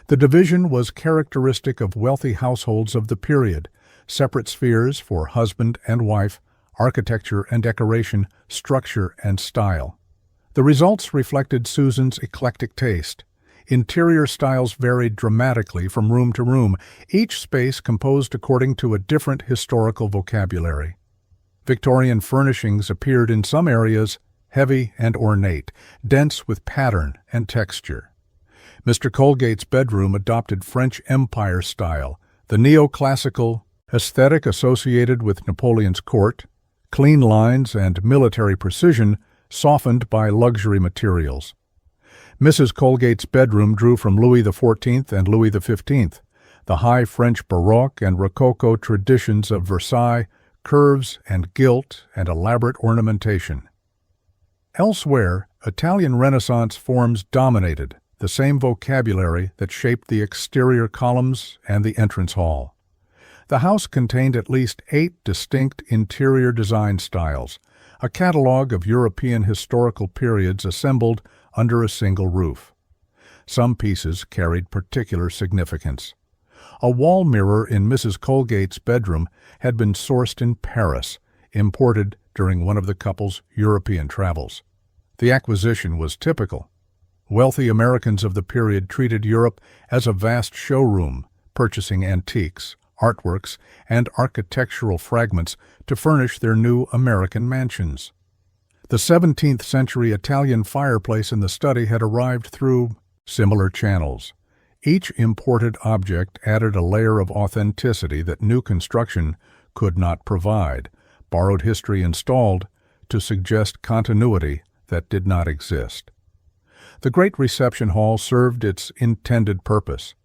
The division was characteristic of wealthy households of the period, separate spheres for husband and wife, architecture and decoration, structure and style. The results reflected Susan's eclectic taste. Interior styles varied dramatically from room to room, each space composed according to a different historical vocabulary. Victorian furnishings appeared in some areas heavy and ornate, dense with pattern and texture. Mr. Colgate's bedroom adopted French Empire style, the neoclassical aesthetic associated with Napoleon's court, clean lines and military precision softened by luxury materials. Mrs. Colgate's bedroom drew from Louis XIV and Louis XV, the high French Baroque and Rococo traditions of Versailles, curves and gilt and elaborate ornamentation. Elsewhere, Italian Renaissance forms dominated the same vocabulary that shaped the exterior columns and the entrance hall. The house contained at least 8 distinct interior design styles, a catalogue of European historical periods assembled under a single roof. Some pieces carried particular significance. A wall mirror in Mrs. Colgate's bedroom had been sourced in Paris, imported during one of the couple's European travels. The acquisition was typical. Wealthy Americans of the period treated Europe as a vast showroom, purchasing antiques, artworks, and architectural fragments to furnish their new American mansions. The 17th-century Italian fireplace in the study had arrived through similar channels. Each imported object added a layer of authenticity that new construction could not provide, borrowed history installed to suggest continuity that did not exist. The great reception hall served its intended purpose.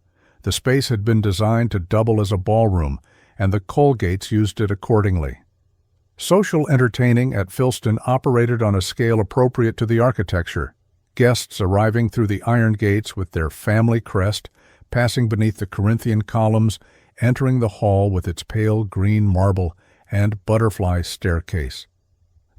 The space had been designed to double as a ballroom, and the Colgates used it accordingly. Social entertaining at Filston operated on a scale appropriate to the architecture, guests arriving through the iron gates with their family crest, passing beneath the Corinthian columns, entering the hall with its pale green marble and butterfly staircase.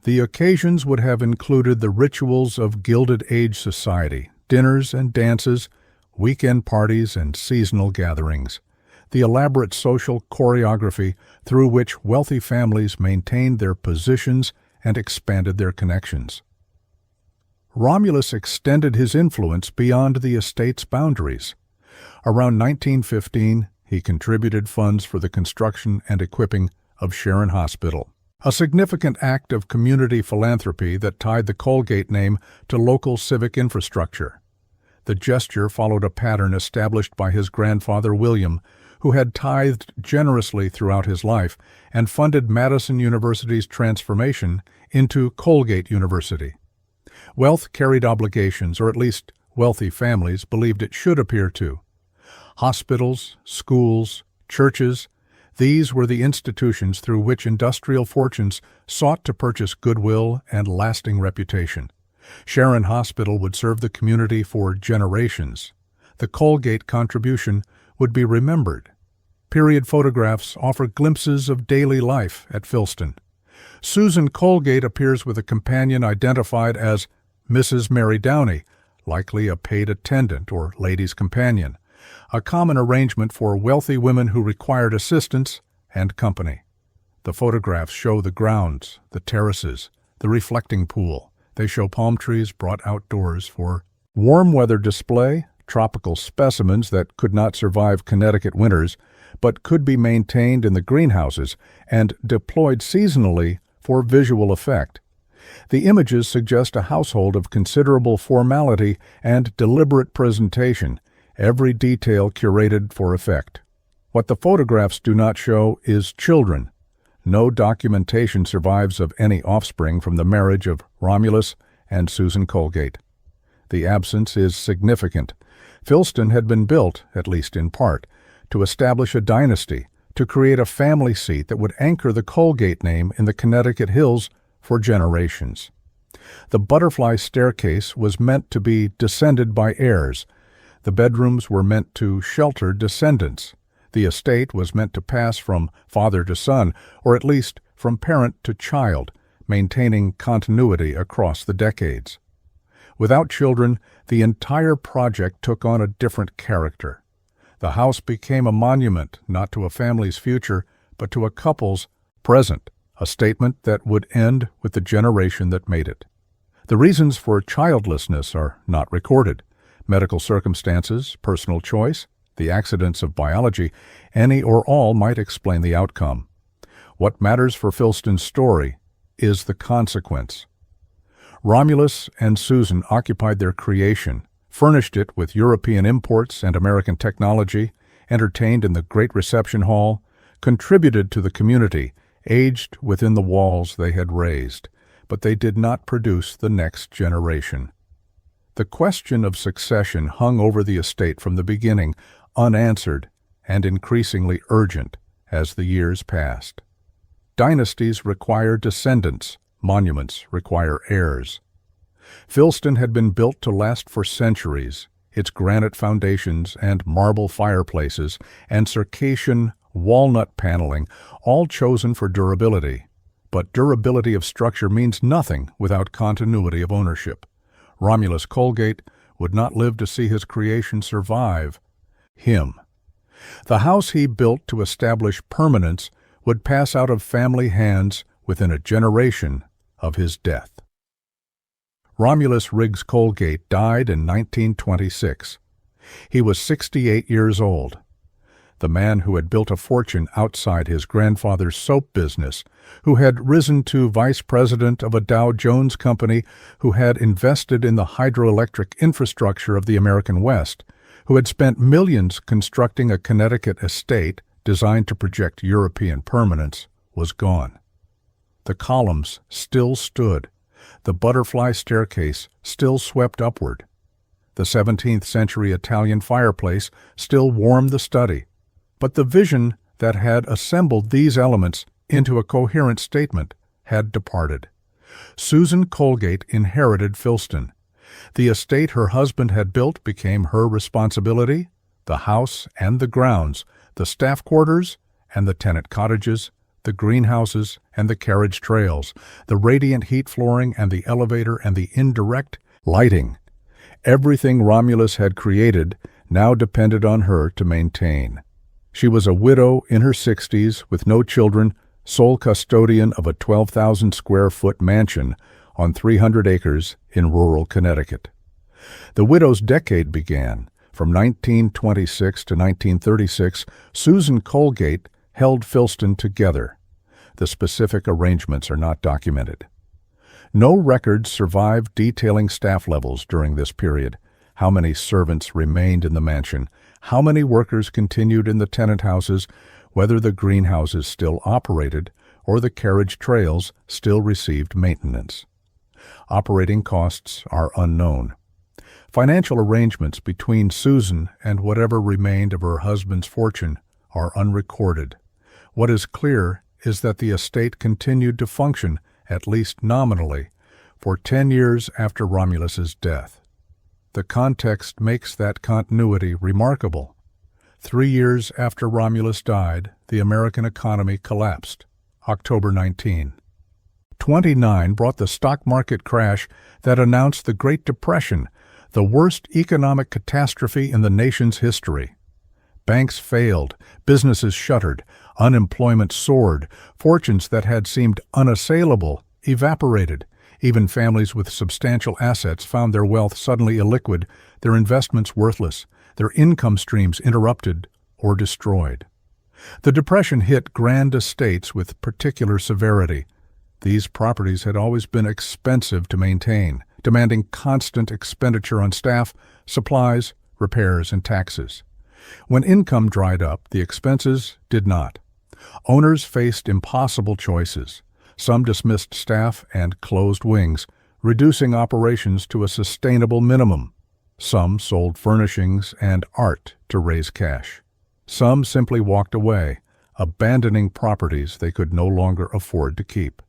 The occasions would have included the rituals of Gilded Age society, dinners and dances, weekend parties and seasonal gatherings, the elaborate social choreography through which wealthy families maintained their positions and expanded their connections. Romulus extended his influence beyond the estate's boundaries. Around 1915, he contributed funds for the construction and equipping of Sharon Hospital, a significant act of community philanthropy that tied the Colgate name to local civic infrastructure. The gesture followed a pattern established by his grandfather William, who had tithed generously throughout his life and funded Madison University's transformation into Colgate University. Wealth carried obligations, or at least wealthy families believed it should appear to. Hospitals, schools, churches, these were the institutions through which industrial fortunes sought to purchase goodwill and lasting reputation. Sharon Hospital would serve the community for generations. The Colgate contribution would be remembered. Period photographs offer glimpses of daily life at Filston. Susan Colgate appears with a companion identified as Mrs. Mary Downey, likely a paid attendant or lady's companion, a common arrangement for wealthy women who required assistance and company. The photographs show the grounds, the terraces, the reflecting pool. They show palm trees brought outdoors for warm weather display, tropical specimens that could not survive Connecticut winters, but could be maintained in the greenhouses and deployed seasonally for visual effect. The images suggest a household of considerable formality and deliberate presentation, every detail curated for effect. What the photographs do not show is children. No documentation survives of any offspring from the marriage of Romulus and Susan Colgate. The absence is significant. Filston had been built, at least in part, to establish a dynasty, to create a family seat that would anchor the Colgate name in the Connecticut hills for generations. The butterfly staircase was meant to be descended by heirs. The bedrooms were meant to shelter descendants. The estate was meant to pass from father to son, or at least from parent to child, maintaining continuity across the decades. Without children, the entire project took on a different character. The house became a monument not to a family's future, but to a couple's present, a statement that would end with the generation that made it. The reasons for childlessness are not recorded. Medical circumstances, personal choice, the accidents of biology, any or all might explain the outcome. What matters for Filston's story is the consequence. Romulus and Susan occupied their creation, furnished it with European imports and American technology, entertained in the Great Reception Hall, contributed to the community, aged within the walls they had raised, but they did not produce the next generation. The question of succession hung over the estate from the beginning, unanswered and increasingly urgent as the years passed. Dynasties require descendants, monuments require heirs. Filston had been built to last for centuries, its granite foundations and marble fireplaces and Circassian walnut paneling, all chosen for durability. But durability of structure means nothing without continuity of ownership. Romulus Colgate would not live to see his creation survive him. The house he built to establish permanence would pass out of family hands within a generation of his death. Romulus Riggs Colgate died in 1926. He was 68 years old. The man who had built a fortune outside his grandfather's soap business, who had risen to vice president of a Dow Jones company, who had invested in the hydroelectric infrastructure of the American West, who had spent millions constructing a Connecticut estate designed to project European permanence, was gone. The columns still stood. The butterfly staircase still swept upward. The 17th-century Italian fireplace still warmed the study. But the vision that had assembled these elements into a coherent statement had departed. Susan Colgate inherited Filston. The estate her husband had built became her responsibility, the house and the grounds, the staff quarters and the tenant cottages, the greenhouses and the carriage trails, the radiant heat flooring and the elevator and the indirect lighting. Everything Romulus had created now depended on her to maintain. She was a widow in her 60s with no children, sole custodian of a 12,000-square-foot mansion on 300 acres in rural Connecticut. The widow's decade began. From 1926 to 1936, Susan Colgate held Filston together. The specific arrangements are not documented. No records survive detailing staff levels during this period. How many servants remained in the mansion? How many workers continued in the tenant houses, whether the greenhouses still operated or the carriage trails still received maintenance? Operating costs are unknown. Financial arrangements between Susan and whatever remained of her husband's fortune are unrecorded. What is clear is that the estate continued to function, at least nominally, for 10 years after Romulus's death. The context makes that continuity remarkable. 3 years after Romulus died, the American economy collapsed, October 19. 29 brought the stock market crash that announced the Great Depression, the worst economic catastrophe in the nation's history. Banks failed, businesses shuttered, unemployment soared, fortunes that had seemed unassailable evaporated. Even families with substantial assets found their wealth suddenly illiquid, their investments worthless, their income streams interrupted or destroyed. The Depression hit grand estates with particular severity. These properties had always been expensive to maintain, demanding constant expenditure on staff, supplies, repairs, and taxes. When income dried up, the expenses did not. Owners faced impossible choices. Some dismissed staff and closed wings, reducing operations to a sustainable minimum. Some sold furnishings and art to raise cash. Some simply walked away, abandoning properties they could no longer afford to keep.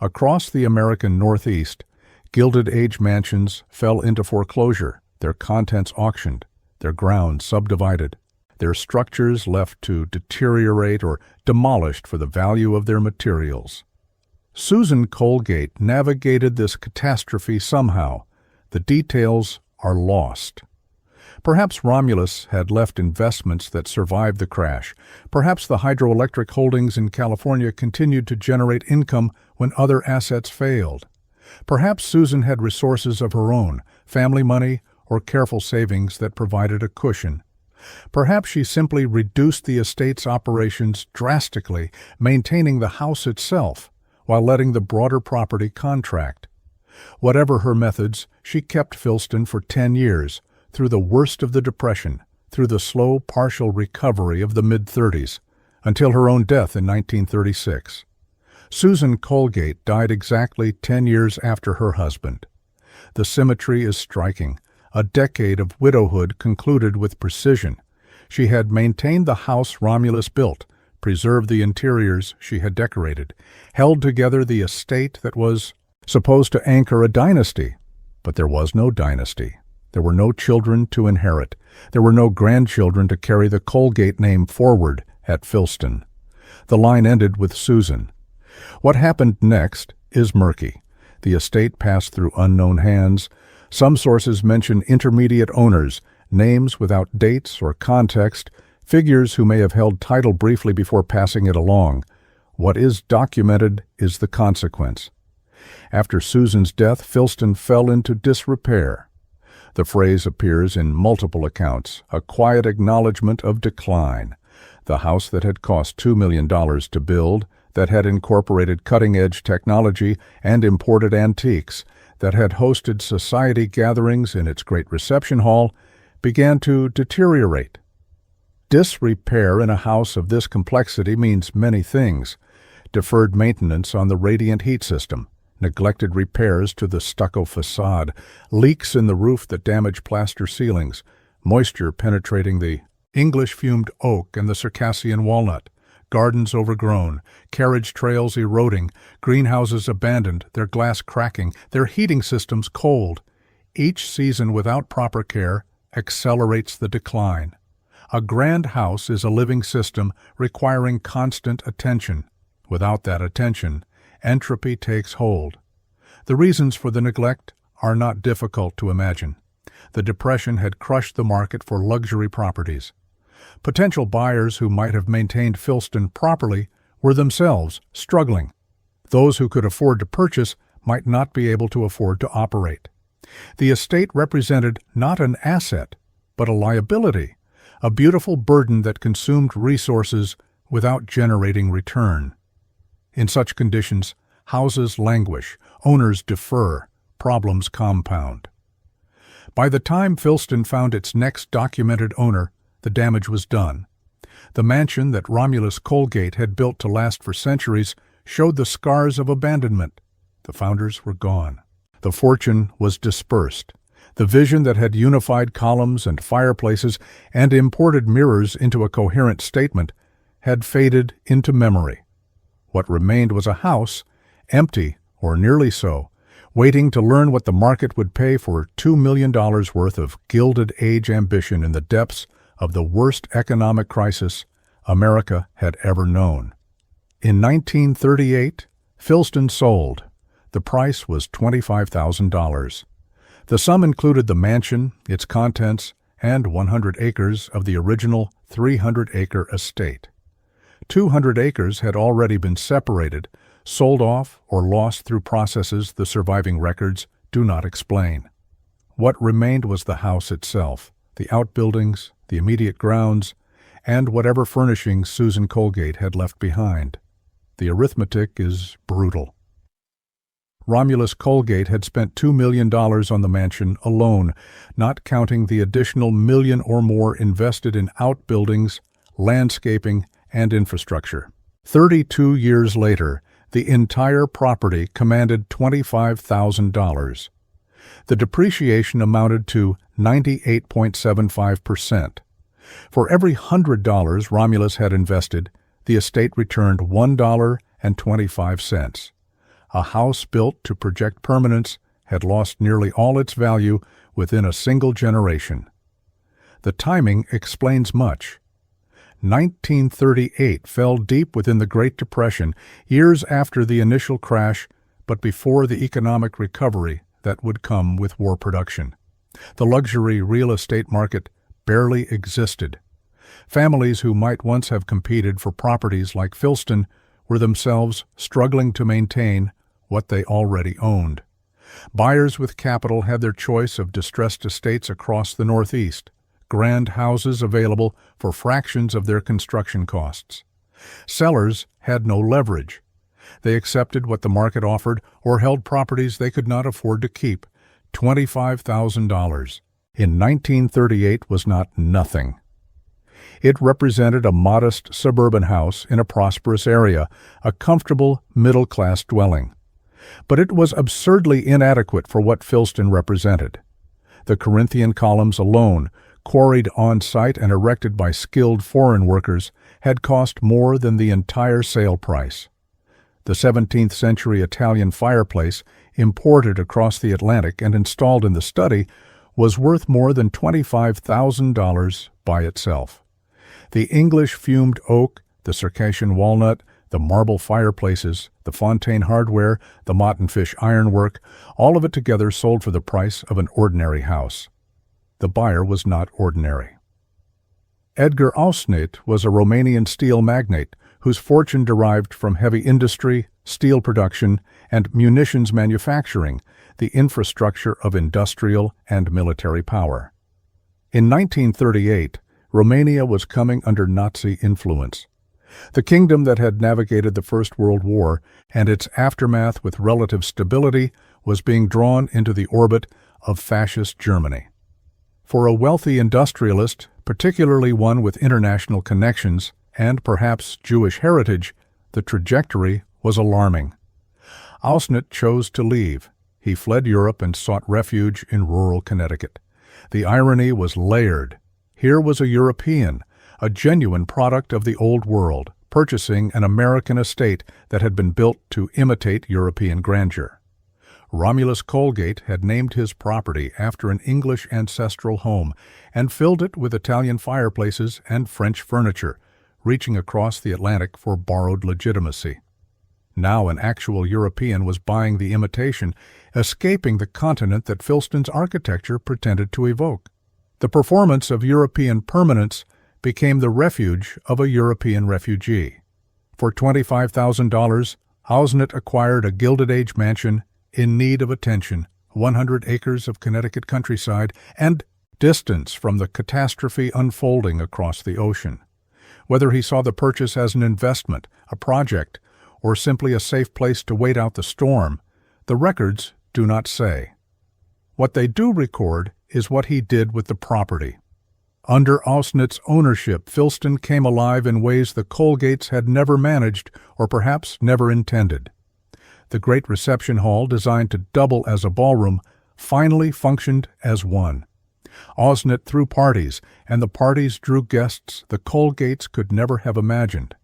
Across the American Northeast, Gilded Age mansions fell into foreclosure, their contents auctioned, their grounds subdivided, their structures left to deteriorate or demolished for the value of their materials. Susan Colgate navigated this catastrophe somehow. The details are lost. Perhaps Romulus had left investments that survived the crash. Perhaps the hydroelectric holdings in California continued to generate income when other assets failed. Perhaps Susan had resources of her own, family money, or careful savings that provided a cushion. Perhaps she simply reduced the estate's operations drastically, maintaining the house itself, while letting the broader property contract. Whatever her methods, she kept Filston for 10 years, through the worst of the Depression, through the slow partial recovery of the mid-30s, until her own death in 1936. Susan Colgate died exactly 10 years after her husband. The symmetry is striking. A decade of widowhood concluded with precision. She had maintained the house Romulus built, preserved the interiors she had decorated, held together the estate that was supposed to anchor a dynasty. But there was no dynasty. There were no children to inherit. There were no grandchildren to carry the Colgate name forward at Filston. The line ended with Susan. What happened next is murky. The estate passed through unknown hands. Some sources mention intermediate owners, names without dates or context, figures who may have held title briefly before passing it along. What is documented is the consequence. After Susan's death, Filston fell into disrepair. The phrase appears in multiple accounts, a quiet acknowledgement of decline. The house that had cost $2 million to build, that had incorporated cutting-edge technology and imported antiques, that had hosted society gatherings in its great reception hall, began to deteriorate. Disrepair in a house of this complexity means many things: deferred maintenance on the radiant heat system, neglected repairs to the stucco facade, leaks in the roof that damage plaster ceilings, moisture penetrating the English fumed oak and the Circassian walnut, gardens overgrown, carriage trails eroding, greenhouses abandoned, their glass cracking, their heating systems cold. Each season without proper care accelerates the decline. A grand house is a living system requiring constant attention. Without that attention, entropy takes hold. The reasons for the neglect are not difficult to imagine. The Depression had crushed the market for luxury properties. Potential buyers who might have maintained Filston properly were themselves struggling. Those who could afford to purchase might not be able to afford to operate. The estate represented not an asset, but a liability, a beautiful burden that consumed resources without generating return. In such conditions, houses languish, owners defer, problems compound. By the time Filston found its next documented owner, the damage was done. The mansion that Romulus Colgate had built to last for centuries showed the scars of abandonment. The founders were gone. The fortune was dispersed. The vision that had unified columns and fireplaces and imported mirrors into a coherent statement had faded into memory. What remained was a house, empty or nearly so, waiting to learn what the market would pay for $2 million worth of Gilded Age ambition in the depths of the worst economic crisis America had ever known. In 1938, Filston sold. The price was $25,000. The sum included the mansion, its contents, and 100 acres of the original 300-acre estate. 200 acres had already been separated, sold off, or lost through processes the surviving records do not explain. What remained was the house itself, the outbuildings, the immediate grounds, and whatever furnishings Susan Colgate had left behind. The arithmetic is brutal. Romulus Colgate had spent $2 million on the mansion alone, not counting the additional million or more invested in outbuildings, landscaping, and infrastructure. 32 years later, the entire property commanded $25,000. The depreciation amounted to 98.75%. For every $100 Romulus had invested, the estate returned $1.25. A house built to project permanence had lost nearly all its value within a single generation. The timing explains much. 1938 fell deep within the Great Depression, years after the initial crash, but before the economic recovery that would come with war production. The luxury real estate market barely existed. Families who might once have competed for properties like Filston were themselves struggling to maintain what they already owned. Buyers with capital had their choice of distressed estates across the Northeast, grand houses available for fractions of their construction costs. Sellers had no leverage. They accepted what the market offered or held properties they could not afford to keep. $25,000 in 1938 was not nothing. It represented a modest suburban house in a prosperous area, a comfortable middle-class dwelling. But it was absurdly inadequate for what Filston represented. The Corinthian columns alone, quarried on-site and erected by skilled foreign workers, had cost more than the entire sale price. The 17th-century Italian fireplace, imported across the Atlantic and installed in the study, was worth more than $25,000 by itself. The English fumed oak, the Circassian walnut, the marble fireplaces, the Fontaine hardware, the Mottenfish ironwork, all of it together sold for the price of an ordinary house. The buyer was not ordinary. Edgar Ausnit was a Romanian steel magnate whose fortune derived from heavy industry, steel production, and munitions manufacturing, the infrastructure of industrial and military power. In 1938, Romania was coming under Nazi influence. The kingdom that had navigated the First World War and its aftermath with relative stability was being drawn into the orbit of fascist Germany. For a wealthy industrialist, particularly one with international connections and perhaps Jewish heritage, the trajectory was alarming. Ausnit chose to leave. He fled Europe and sought refuge in rural Connecticut. The irony was layered. Here was a European, a genuine product of the Old World, purchasing an American estate that had been built to imitate European grandeur. Romulus Colgate had named his property after an English ancestral home and filled it with Italian fireplaces and French furniture, reaching across the Atlantic for borrowed legitimacy. Now an actual European was buying the imitation, escaping the continent that Filston's architecture pretended to evoke. The performance of European permanence became the refuge of a European refugee. For $25,000, Ausnit acquired a Gilded Age mansion in need of attention, 100 acres of Connecticut countryside, and distance from the catastrophe unfolding across the ocean. Whether he saw the purchase as an investment, a project, or simply a safe place to wait out the storm, the records do not say. What they do record is what he did with the property. Under Ausnit's ownership, Filston came alive in ways the Colgates had never managed or perhaps never intended. The great reception hall, designed to double as a ballroom, finally functioned as one. Ausnit threw parties, and the parties drew guests the Colgates could never have imagined.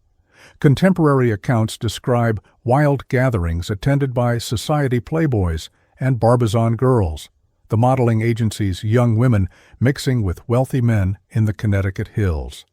Contemporary accounts describe wild gatherings attended by society playboys and Barbizon girls, the modeling agency's young women mixing with wealthy men in the Connecticut hills.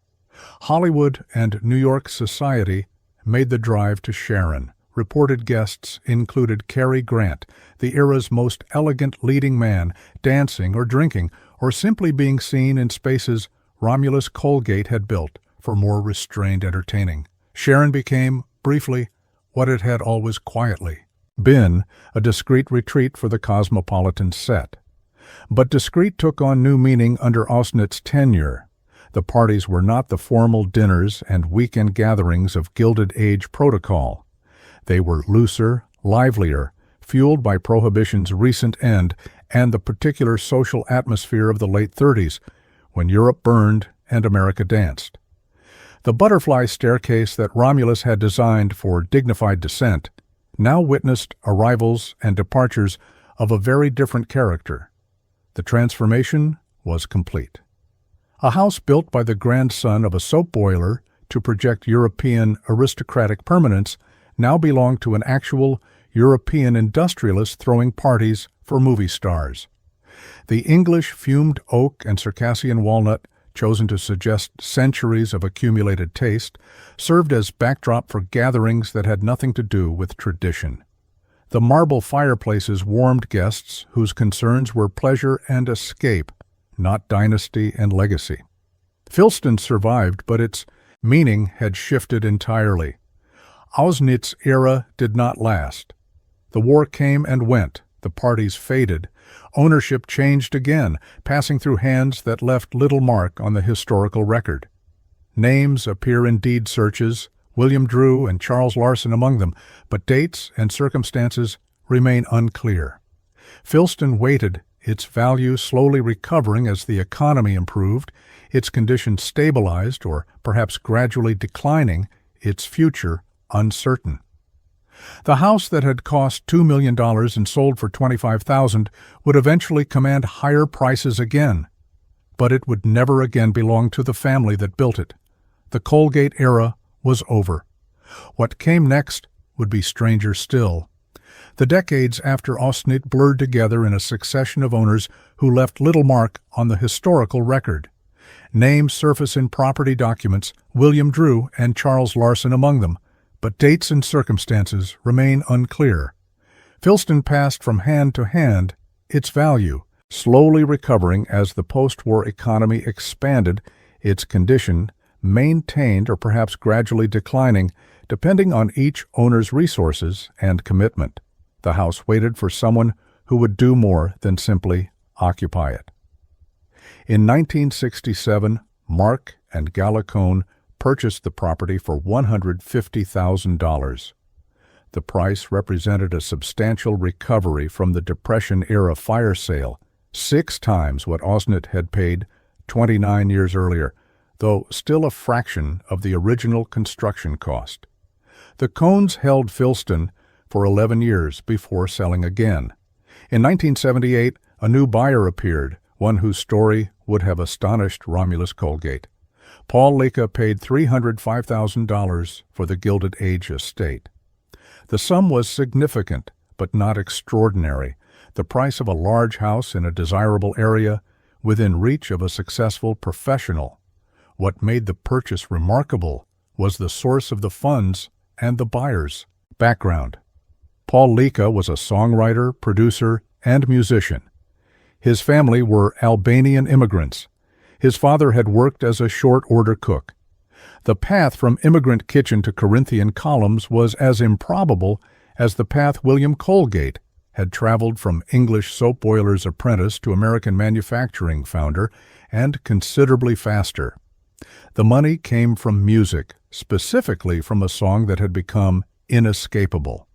Hollywood and New York society made the drive to Sharon. Reported guests included Cary Grant, the era's most elegant leading man, dancing or drinking, or simply being seen in spaces Romulus Colgate had built for more restrained entertaining. Sharon became, briefly, what it had always quietly been, a discreet retreat for the cosmopolitan set. But discreet took on new meaning under Ausnit's tenure. The parties were not the formal dinners and weekend gatherings of Gilded Age protocol. They were looser, livelier, fueled by Prohibition's recent end and the particular social atmosphere of the late 30s, when Europe burned and America danced. The butterfly staircase that Romulus had designed for dignified descent now witnessed arrivals and departures of a very different character. The transformation was complete. A house built by the grandson of a soap boiler to project European aristocratic permanence now belonged to an actual European industrialist throwing parties for movie stars. The English fumed oak and Circassian walnut, chosen to suggest centuries of accumulated taste, served as backdrop for gatherings that had nothing to do with tradition. The marble fireplaces warmed guests whose concerns were pleasure and escape, not dynasty and legacy. Filston survived, but its meaning had shifted entirely. Ausnit's era did not last. The war came and went, The parties faded. Ownership changed again, passing through hands that left little mark on the historical record. Names appear in deed searches, William Drew and Charles Larson among them, but dates and circumstances remain unclear. Filston waited, its value slowly recovering as the economy improved, its condition stabilized or perhaps gradually declining, its future uncertain. The house that had cost $2 million and sold for $25,000 would eventually command higher prices again, but it would never again belong to the family that built it. The Colgate era was over. What came next would be stranger still. The decades after Osnit blurred together in a succession of owners who left little mark on the historical record. Names surface in property documents, William Drew and Charles Larson among them, but dates and circumstances remain unclear. Filston passed from hand to hand, its value slowly recovering as the post-war economy expanded, its condition maintained or perhaps gradually declining, depending on each owner's resources and commitment. The house waited for someone who would do more than simply occupy it. In 1967, Mark and Gallicone purchased the property for $150,000. The price represented a substantial recovery from the Depression-era fire sale, 6 times what Osnit had paid 29 years earlier, though still a fraction of the original construction cost. The Cones held Filston for 11 years before selling again. In 1978, a new buyer appeared, one whose story would have astonished Romulus Colgate. Paul Leka paid $305,000 for the Gilded Age estate. The sum was significant, but not extraordinary, the price of a large house in a desirable area within reach of a successful professional. What made the purchase remarkable was the source of the funds and the buyers. Background: Paul Leka was a songwriter, producer, and musician. His family were Albanian immigrants. His father had worked as a short-order cook. The path from immigrant kitchen to Corinthian columns was as improbable as the path William Colgate had traveled from English soap boiler's apprentice to American manufacturing founder, and considerably faster. The money came from music, specifically from a song that had become inescapable.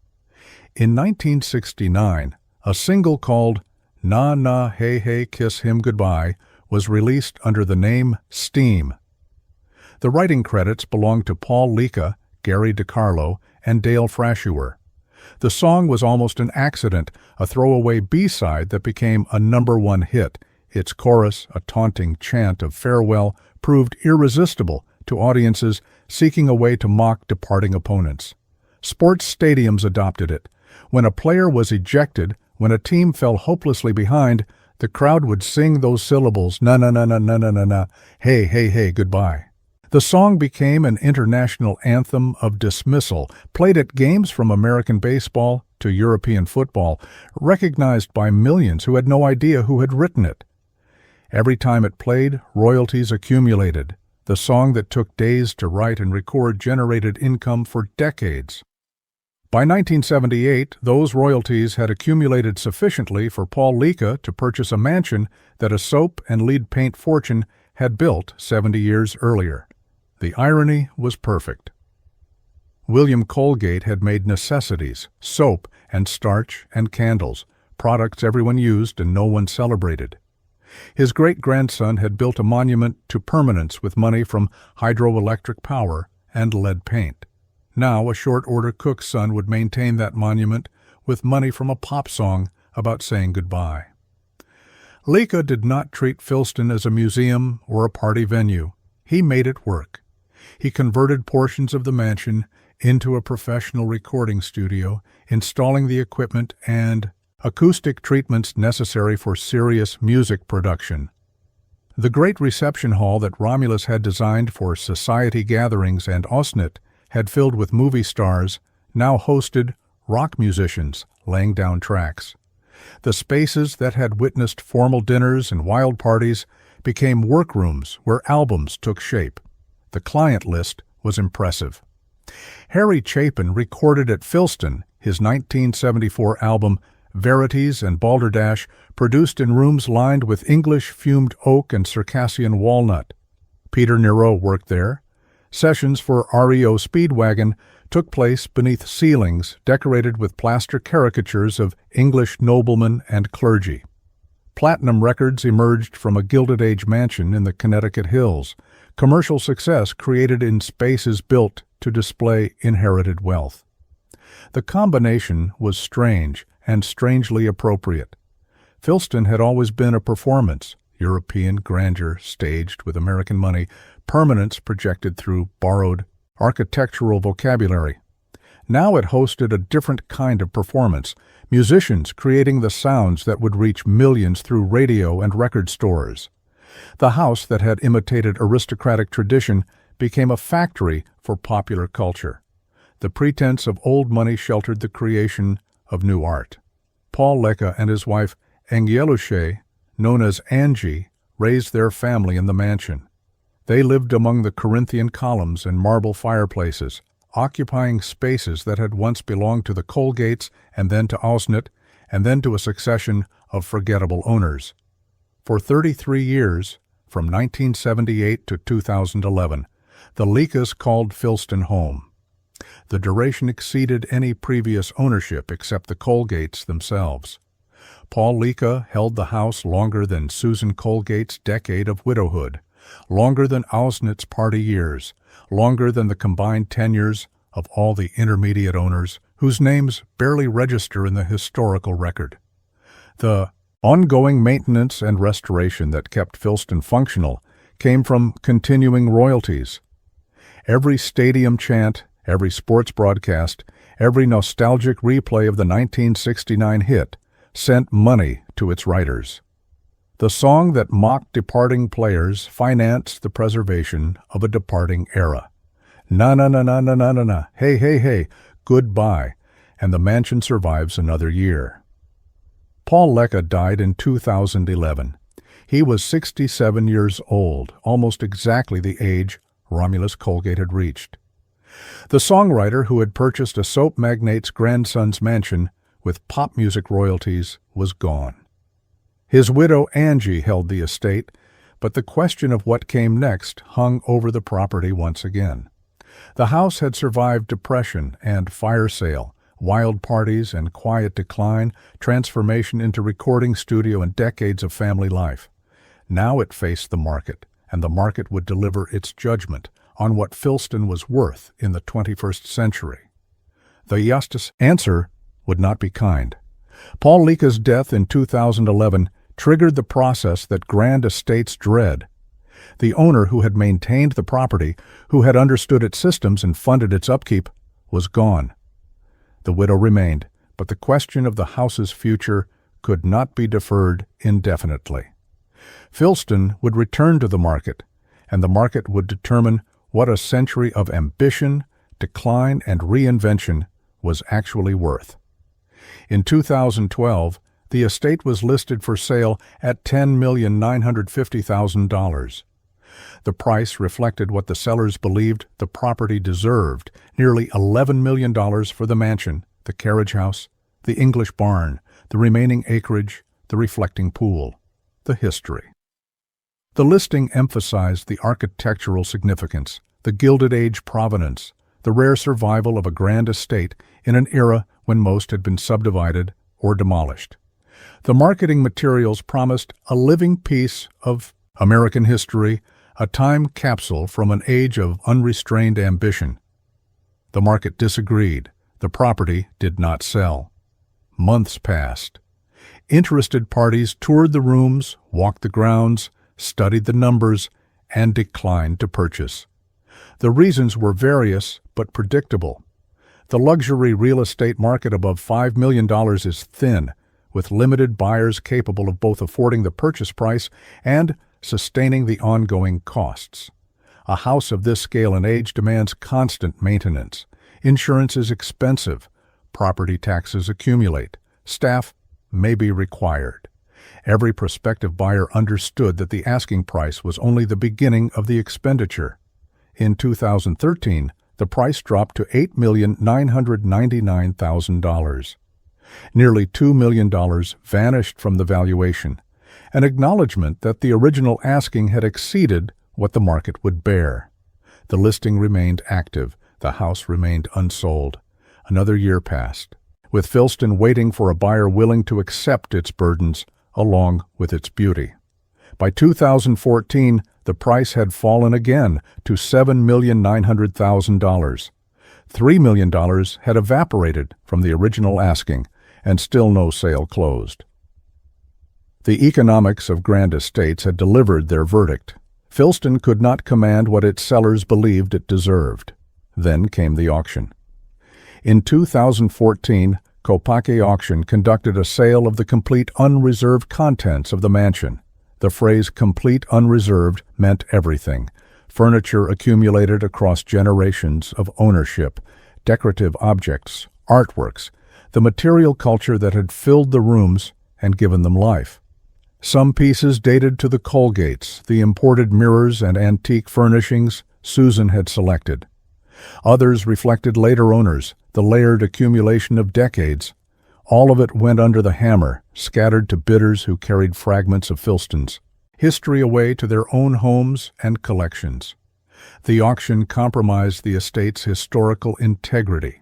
In 1969, a single called "Na Na Hey Hey Kiss Him Goodbye" was released under the name Steam. The writing credits belonged to Paul Leka, Gary DiCarlo, and Dale Frashuer. The song was almost an accident, a throwaway B-side that became a #1 hit. Its chorus, a taunting chant of farewell, proved irresistible to audiences seeking a way to mock departing opponents. Sports stadiums adopted it. When a player was ejected, when a team fell hopelessly behind, the crowd would sing those syllables, na na na na na na na na, hey, hey, hey, goodbye. The song became an international anthem of dismissal, played at games from American baseball to European football, recognized by millions who had no idea who had written it. Every time it played, royalties accumulated. The song that took days to write and record generated income for decades. By 1978, those royalties had accumulated sufficiently for Paul Leka to purchase a mansion that a soap and lead paint fortune had built 70 years earlier. The irony was perfect. William Colgate had made necessities, soap and starch and candles, products everyone used and no one celebrated. His great-grandson had built a monument to permanence with money from hydroelectric power and lead paint. Now a short-order cook's son would maintain that monument with money from a pop song about saying goodbye. Leka did not treat Filston as a museum or a party venue. He made it work. He converted portions of the mansion into a professional recording studio, installing the equipment and acoustic treatments necessary for serious music production. The great reception hall that Romulus had designed for society gatherings and Osnit had filled with movie stars, now hosted rock musicians laying down tracks. The spaces that had witnessed formal dinners and wild parties became workrooms where albums took shape. The client list was impressive. Harry Chapin recorded at Filston his 1974 album Verities and balderdash produced in rooms lined with English fumed oak and Circassian walnut. Peter Nero worked there. Sessions for REO Speedwagon took place beneath ceilings decorated with plaster caricatures of English noblemen and clergy. Platinum Records emerged from a Gilded Age mansion in the Connecticut hills, commercial success created in spaces built to display inherited wealth. The combination was strange and strangely appropriate. Filston had always been a performance, European grandeur staged with American money, permanence projected through borrowed architectural vocabulary. Now it hosted a different kind of performance, musicians creating the sounds that would reach millions through radio and record stores. The house that had imitated aristocratic tradition became a factory for popular culture. The pretense of old money sheltered the creation of new art. Paul Leka and his wife Angielusze, known as Angie, raised their family in the mansion. They lived among the Corinthian columns and marble fireplaces, occupying spaces that had once belonged to the Colgates and then to Ausnet, and then to a succession of forgettable owners. For 33 years, from 1978 to 2011, the Lekas called Filston home. The duration exceeded any previous ownership except the Colgates themselves. Paul Leka held the house longer than Susan Colgate's decade of widowhood, longer than Ausnet's party years, longer than the combined tenures of all the intermediate owners whose names barely register in the historical record. The ongoing maintenance and restoration that kept Filston functional came from continuing royalties. Every stadium chant, every sports broadcast, every nostalgic replay of the 1969 hit sent money to its writers. The song that mocked departing players financed the preservation of a departing era. Na na na na na na na na, hey hey hey, goodbye, and the mansion survives another year. Paul Leka died in 2011. He was 67 years old, almost exactly the age Romulus Colgate had reached. The songwriter who had purchased a soap magnate's grandson's mansion with pop music royalties was gone. His widow Angie held the estate, but the question of what came next hung over the property once again. The house had survived depression and fire sale, wild parties and quiet decline, transformation into recording studio and decades of family life. Now it faced the market, and the market would deliver its judgment on what Filston was worth in the 21st century. The justice answer would not be kind. Paul Leka's death in 2011 triggered the process that grand estates dread. The owner who had maintained the property, who had understood its systems and funded its upkeep, was gone. The widow remained, but the question of the house's future could not be deferred indefinitely. Filston would return to the market, and the market would determine what a century of ambition, decline, and reinvention was actually worth. In 2012, the estate was listed for sale at $10,950,000. The price reflected what the sellers believed the property deserved, nearly $11 million for the mansion, the carriage house, the English barn, the remaining acreage, the reflecting pool, the history. The listing emphasized the architectural significance, the Gilded Age provenance, the rare survival of a grand estate in an era when most had been subdivided or demolished. The marketing materials promised a living piece of American history, a time capsule from an age of unrestrained ambition. The market disagreed. The property did not sell. Months passed. Interested parties toured the rooms, walked the grounds, studied the numbers, and declined to purchase. The reasons were various but predictable. The luxury real estate market above $5 million is thin, with limited buyers capable of both affording the purchase price and sustaining the ongoing costs. A house of this scale and age demands constant maintenance. Insurance is expensive. Property taxes accumulate. Staff may be required. Every prospective buyer understood that the asking price was only the beginning of the expenditure. In 2013, the price dropped to $8,999,000. Nearly $2 million vanished from the valuation, an acknowledgment that the original asking had exceeded what the market would bear. The listing remained active. The house remained unsold. Another year passed, with Filston waiting for a buyer willing to accept its burdens along with its beauty. By 2014, the price had fallen again to $7,900,000. $3 million had evaporated from the original asking, and still no sale closed. The economics of grand estates had delivered their verdict. Filston could not command what its sellers believed it deserved. Then came the auction. In 2014, Colgate Auction conducted a sale of the complete unreserved contents of the mansion. The phrase complete unreserved meant everything. Furniture accumulated across generations of ownership, decorative objects, artworks, the material culture that had filled the rooms and given them life. Some pieces dated to the Colgates, the imported mirrors and antique furnishings Susan had selected. Others reflected later owners, the layered accumulation of decades. All of it went under the hammer, scattered to bidders who carried fragments of Filston's history away to their own homes and collections. The auction compromised the estate's historical integrity.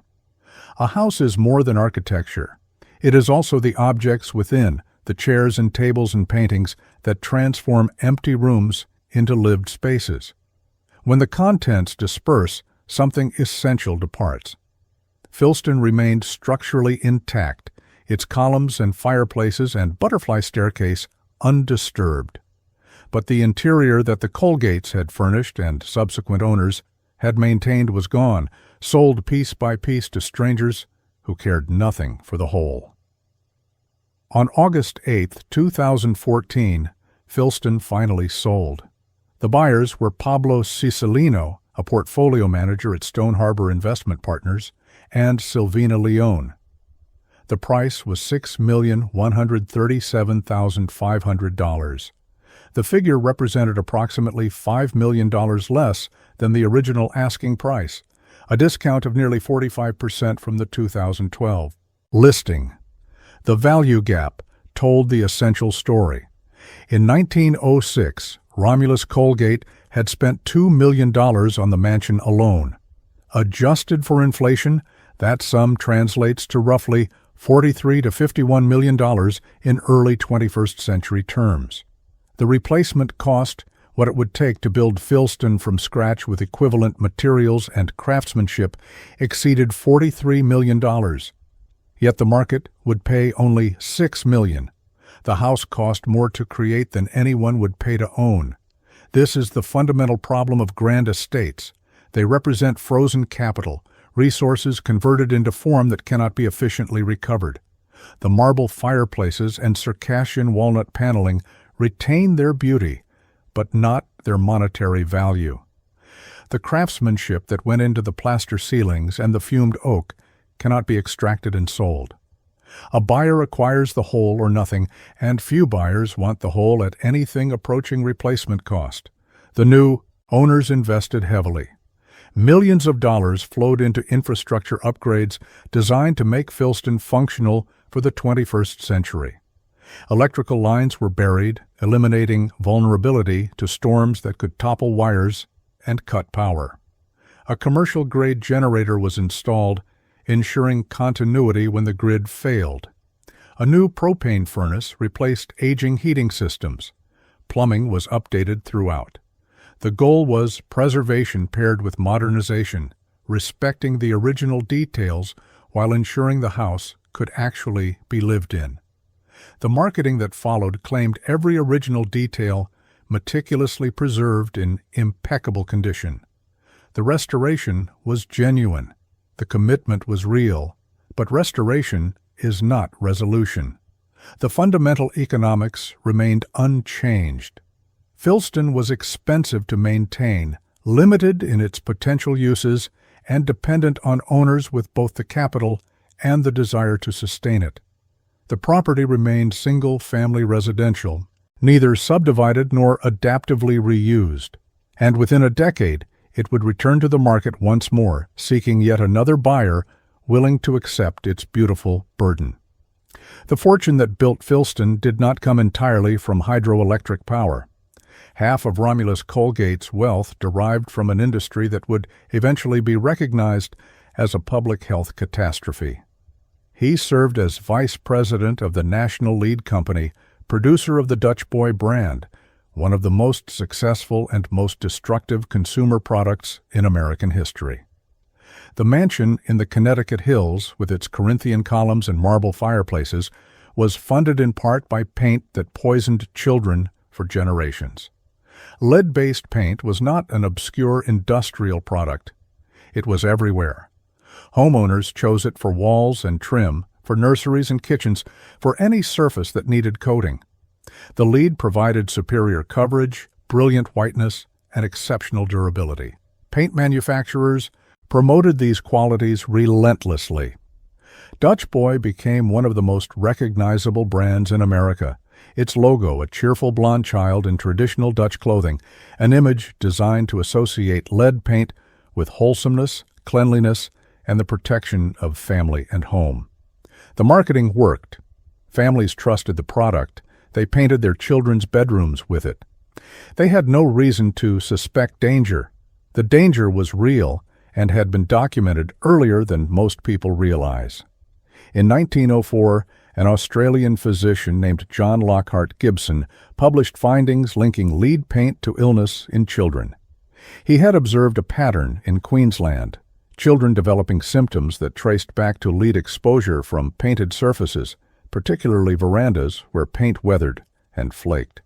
A house is more than architecture. It is also the objects within, the chairs and tables and paintings that transform empty rooms into lived spaces. When the contents disperse, something essential departs. Filston remained structurally intact, its columns and fireplaces and butterfly staircase undisturbed. But the interior that the Colgates had furnished and subsequent owners had maintained was gone, sold piece by piece to strangers who cared nothing for the whole. On August 8, 2014, Filston finally sold. The buyers were Pablo Cicilline, a portfolio manager at Stone Harbor Investment Partners, and Silvina Leone. The price was $6,137,500. The figure represented approximately $5 million less than the original asking price, a discount of nearly 45% from the 2012 listing. The value gap told the essential story. In 1906, Romulus Colgate had spent $2 million on the mansion alone. Adjusted for inflation, that sum translates to roughly $43 to $51 million in early 21st century terms. The replacement cost, what it would take to build Filston from scratch with equivalent materials and craftsmanship, exceeded $43 million. Yet the market would pay only $6 million. The house cost more to create than anyone would pay to own. This is the fundamental problem of grand estates. They represent frozen capital, resources converted into form that cannot be efficiently recovered. The marble fireplaces and Circassian walnut paneling retain their beauty, but not their monetary value. The craftsmanship that went into the plaster ceilings and the fumed oak cannot be extracted and sold. A buyer acquires the whole or nothing, and few buyers want the whole at anything approaching replacement cost. The new owners invested heavily. Millions of dollars flowed into infrastructure upgrades designed to make Filston functional for the 21st century. Electrical lines were buried, eliminating vulnerability to storms that could topple wires and cut power. A commercial-grade generator was installed, ensuring continuity when the grid failed. A new propane furnace replaced aging heating systems. Plumbing was updated throughout. The goal was preservation paired with modernization, respecting the original details while ensuring the house could actually be lived in. The marketing that followed claimed every original detail meticulously preserved in impeccable condition. The restoration was genuine. The commitment was real, but restoration is not resolution. The fundamental economics remained unchanged. Filston was expensive to maintain, limited in its potential uses, and dependent on owners with both the capital and the desire to sustain it. The property remained single-family residential, neither subdivided nor adaptively reused, and within a decade it would return to the market once more, seeking yet another buyer willing to accept its beautiful burden. The fortune that built Filston did not come entirely from hydroelectric power. Half of Romulus Colgate's wealth derived from an industry that would eventually be recognized as a public health catastrophe. He served as vice president of the National Lead Company, producer of the Dutch Boy brand, one of the most successful and most destructive consumer products in American history. The mansion in the Connecticut hills, with its Corinthian columns and marble fireplaces, was funded in part by paint that poisoned children for generations. Lead-based paint was not an obscure industrial product. It was everywhere. Homeowners chose it for walls and trim, for nurseries and kitchens, for any surface that needed coating. The lead provided superior coverage, brilliant whiteness, and exceptional durability. Paint manufacturers promoted these qualities relentlessly. Dutch Boy became one of the most recognizable brands in America. Its logo, a cheerful blonde child in traditional Dutch clothing, an image designed to associate lead paint with wholesomeness, cleanliness, and the protection of family and home. The marketing worked. Families trusted the product. They painted their children's bedrooms with it. They had no reason to suspect danger. The danger was real and had been documented earlier than most people realize. In 1904, an Australian physician named John Lockhart Gibson published findings linking lead paint to illness in children. He had observed a pattern in Queensland, children developing symptoms that traced back to lead exposure from painted surfaces, particularly verandas where paint weathered and flaked.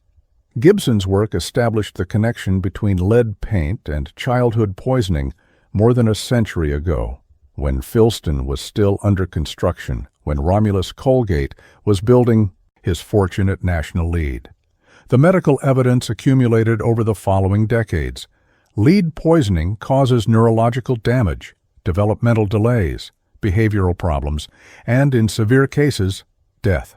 Gibson's work established the connection between lead paint and childhood poisoning more than a century ago, when Filston was still under construction, when Romulus Colgate was building his fortune at National Lead. The medical evidence accumulated over the following decades. Lead poisoning causes neurological damage, developmental delays, behavioral problems, and, in severe cases, death.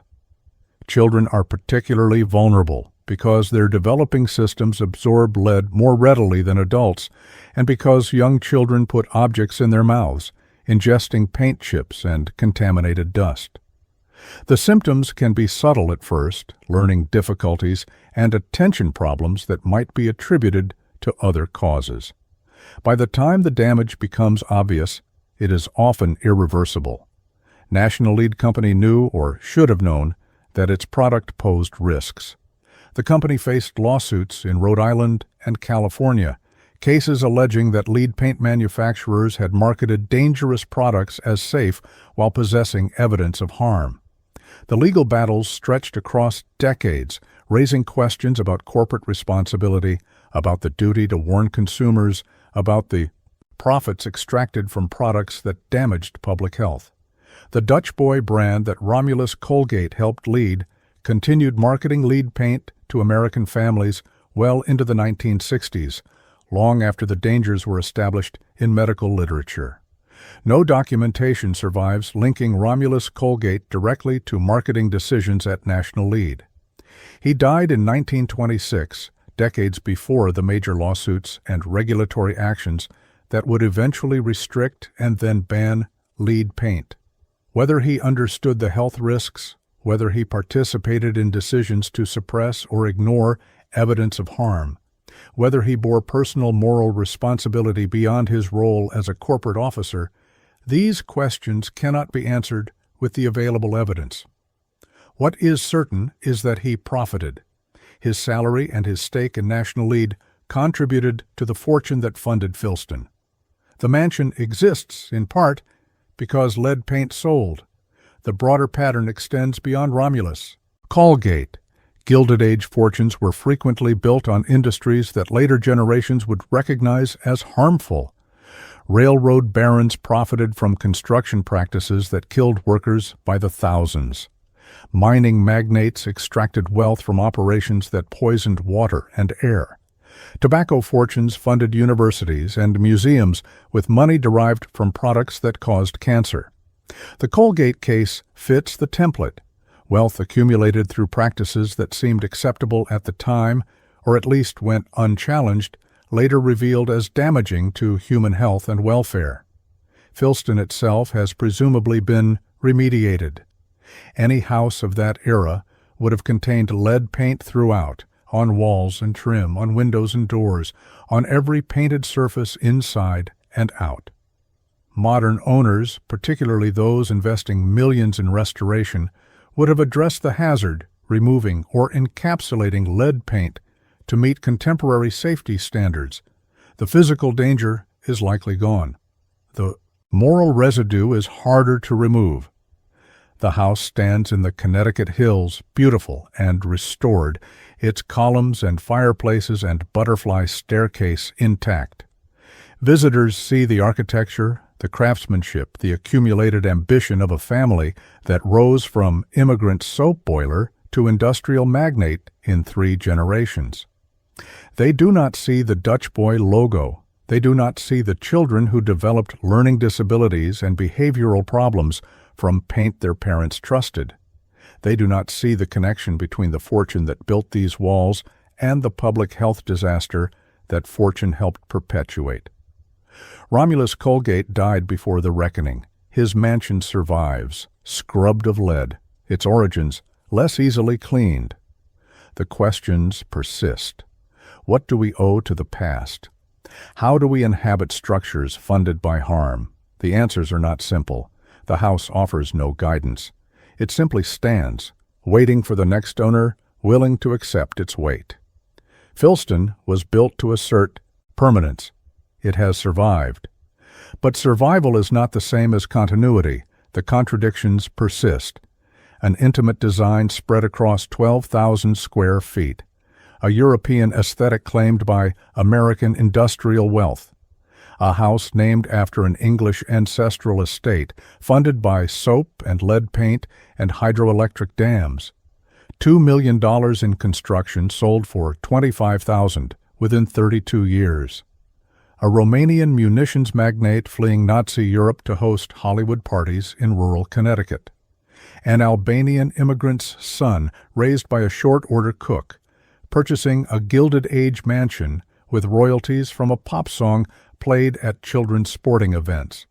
Children are particularly vulnerable because their developing systems absorb lead more readily than adults, and because young children put objects in their mouths, ingesting paint chips and contaminated dust. The symptoms can be subtle at first, learning difficulties and attention problems that might be attributed to other causes. By the time the damage becomes obvious, it is often irreversible. National Lead Company knew, or should have known, that its product posed risks. The company faced lawsuits in Rhode Island and California, cases alleging that lead paint manufacturers had marketed dangerous products as safe while possessing evidence of harm. The legal battles stretched across decades, raising questions about corporate responsibility, about the duty to warn consumers, about the profits extracted from products that damaged public health. The Dutch Boy brand that Romulus Colgate helped lead continued marketing lead paint to American families well into the 1960s, long after the dangers were established in medical literature. No documentation survives linking Romulus Colgate directly to marketing decisions at National Lead. He died in 1926, decades before the major lawsuits and regulatory actions that would eventually restrict and then ban lead paint. Whether he understood the health risks, whether he participated in decisions to suppress or ignore evidence of harm, whether he bore personal moral responsibility beyond his role as a corporate officer, these questions cannot be answered with the available evidence. What is certain is that he profited. His salary and his stake in National Lead contributed to the fortune that funded Filston. The mansion exists, in part, because lead paint sold. The broader pattern extends beyond Romulus. Colgate. Gilded Age fortunes were frequently built on industries that later generations would recognize as harmful. Railroad barons profited from construction practices that killed workers by the thousands. Mining magnates extracted wealth from operations that poisoned water and air. Tobacco fortunes funded universities and museums with money derived from products that caused cancer. The Colgate case fits the template. Wealth accumulated through practices that seemed acceptable at the time, or at least went unchallenged, later revealed as damaging to human health and welfare. Filston itself has presumably been remediated. Any house of that era would have contained lead paint throughout, on walls and trim, on windows and doors, on every painted surface inside and out. Modern owners, particularly those investing millions in restoration, would have addressed the hazard, removing or encapsulating lead paint to meet contemporary safety standards. The physical danger is likely gone. The moral residue is harder to remove. The house stands in the Connecticut hills, beautiful and restored, its columns and fireplaces and butterfly staircase intact. Visitors see the architecture, the craftsmanship, the accumulated ambition of a family that rose from immigrant soap boiler to industrial magnate in 3 generations. They do not see the Dutch boy logo. They do not see the children who developed learning disabilities and behavioral problems from paint their parents trusted. They do not see the connection between the fortune that built these walls and the public health disaster that fortune helped perpetuate. Romulus Colgate died before the reckoning. His mansion survives, scrubbed of lead, its origins less easily cleaned. The questions persist. What do we owe to the past? How do we inhabit structures funded by harm? The answers are not simple. The house offers no guidance. It simply stands, waiting for the next owner, willing to accept its weight. Filston was built to assert permanence. It has survived. But survival is not the same as continuity. The contradictions persist. An intimate design spread across 12,000 square feet. A European aesthetic claimed by American industrial wealth. A house named after an English ancestral estate, funded by soap and lead paint and hydroelectric dams. $2 million in construction sold for $25,000 within 32 years. A Romanian munitions magnate fleeing Nazi Europe to host Hollywood parties in rural Connecticut. An Albanian immigrant's son raised by a short-order cook, purchasing a Gilded Age mansion with royalties from a pop song played at children's sporting events.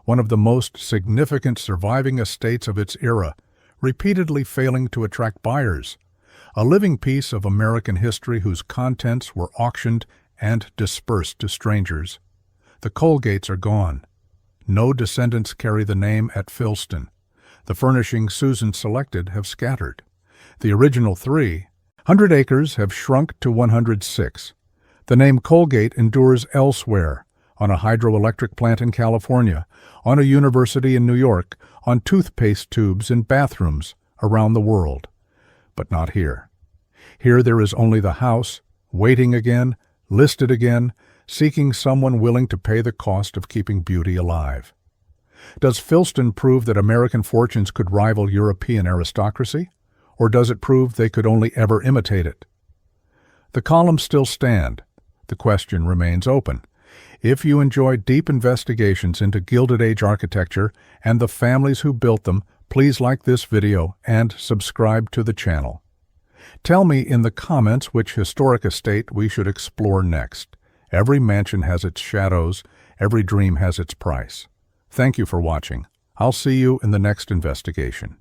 One of the most significant surviving estates of its era, repeatedly failing to attract buyers. A living piece of American history whose contents were auctioned and dispersed to strangers. The Colgates are gone. No descendants carry the name at Filston. The furnishings Susan selected have scattered. The original 300 acres have shrunk to 106. The name Colgate endures elsewhere, on a hydroelectric plant in California, on a university in New York, on toothpaste tubes in bathrooms around the world. But not here. Here there is only the house, waiting again, listed again, seeking someone willing to pay the cost of keeping beauty alive. Does Filston prove that American fortunes could rival European aristocracy? Or does it prove they could only ever imitate it? The columns still stand. The question remains open. If you enjoy deep investigations into Gilded Age architecture and the families who built them, please like this video and subscribe to the channel. Tell me in the comments which historic estate we should explore next. Every mansion has its shadows, every dream has its price. Thank you for watching. I'll see you in the next investigation.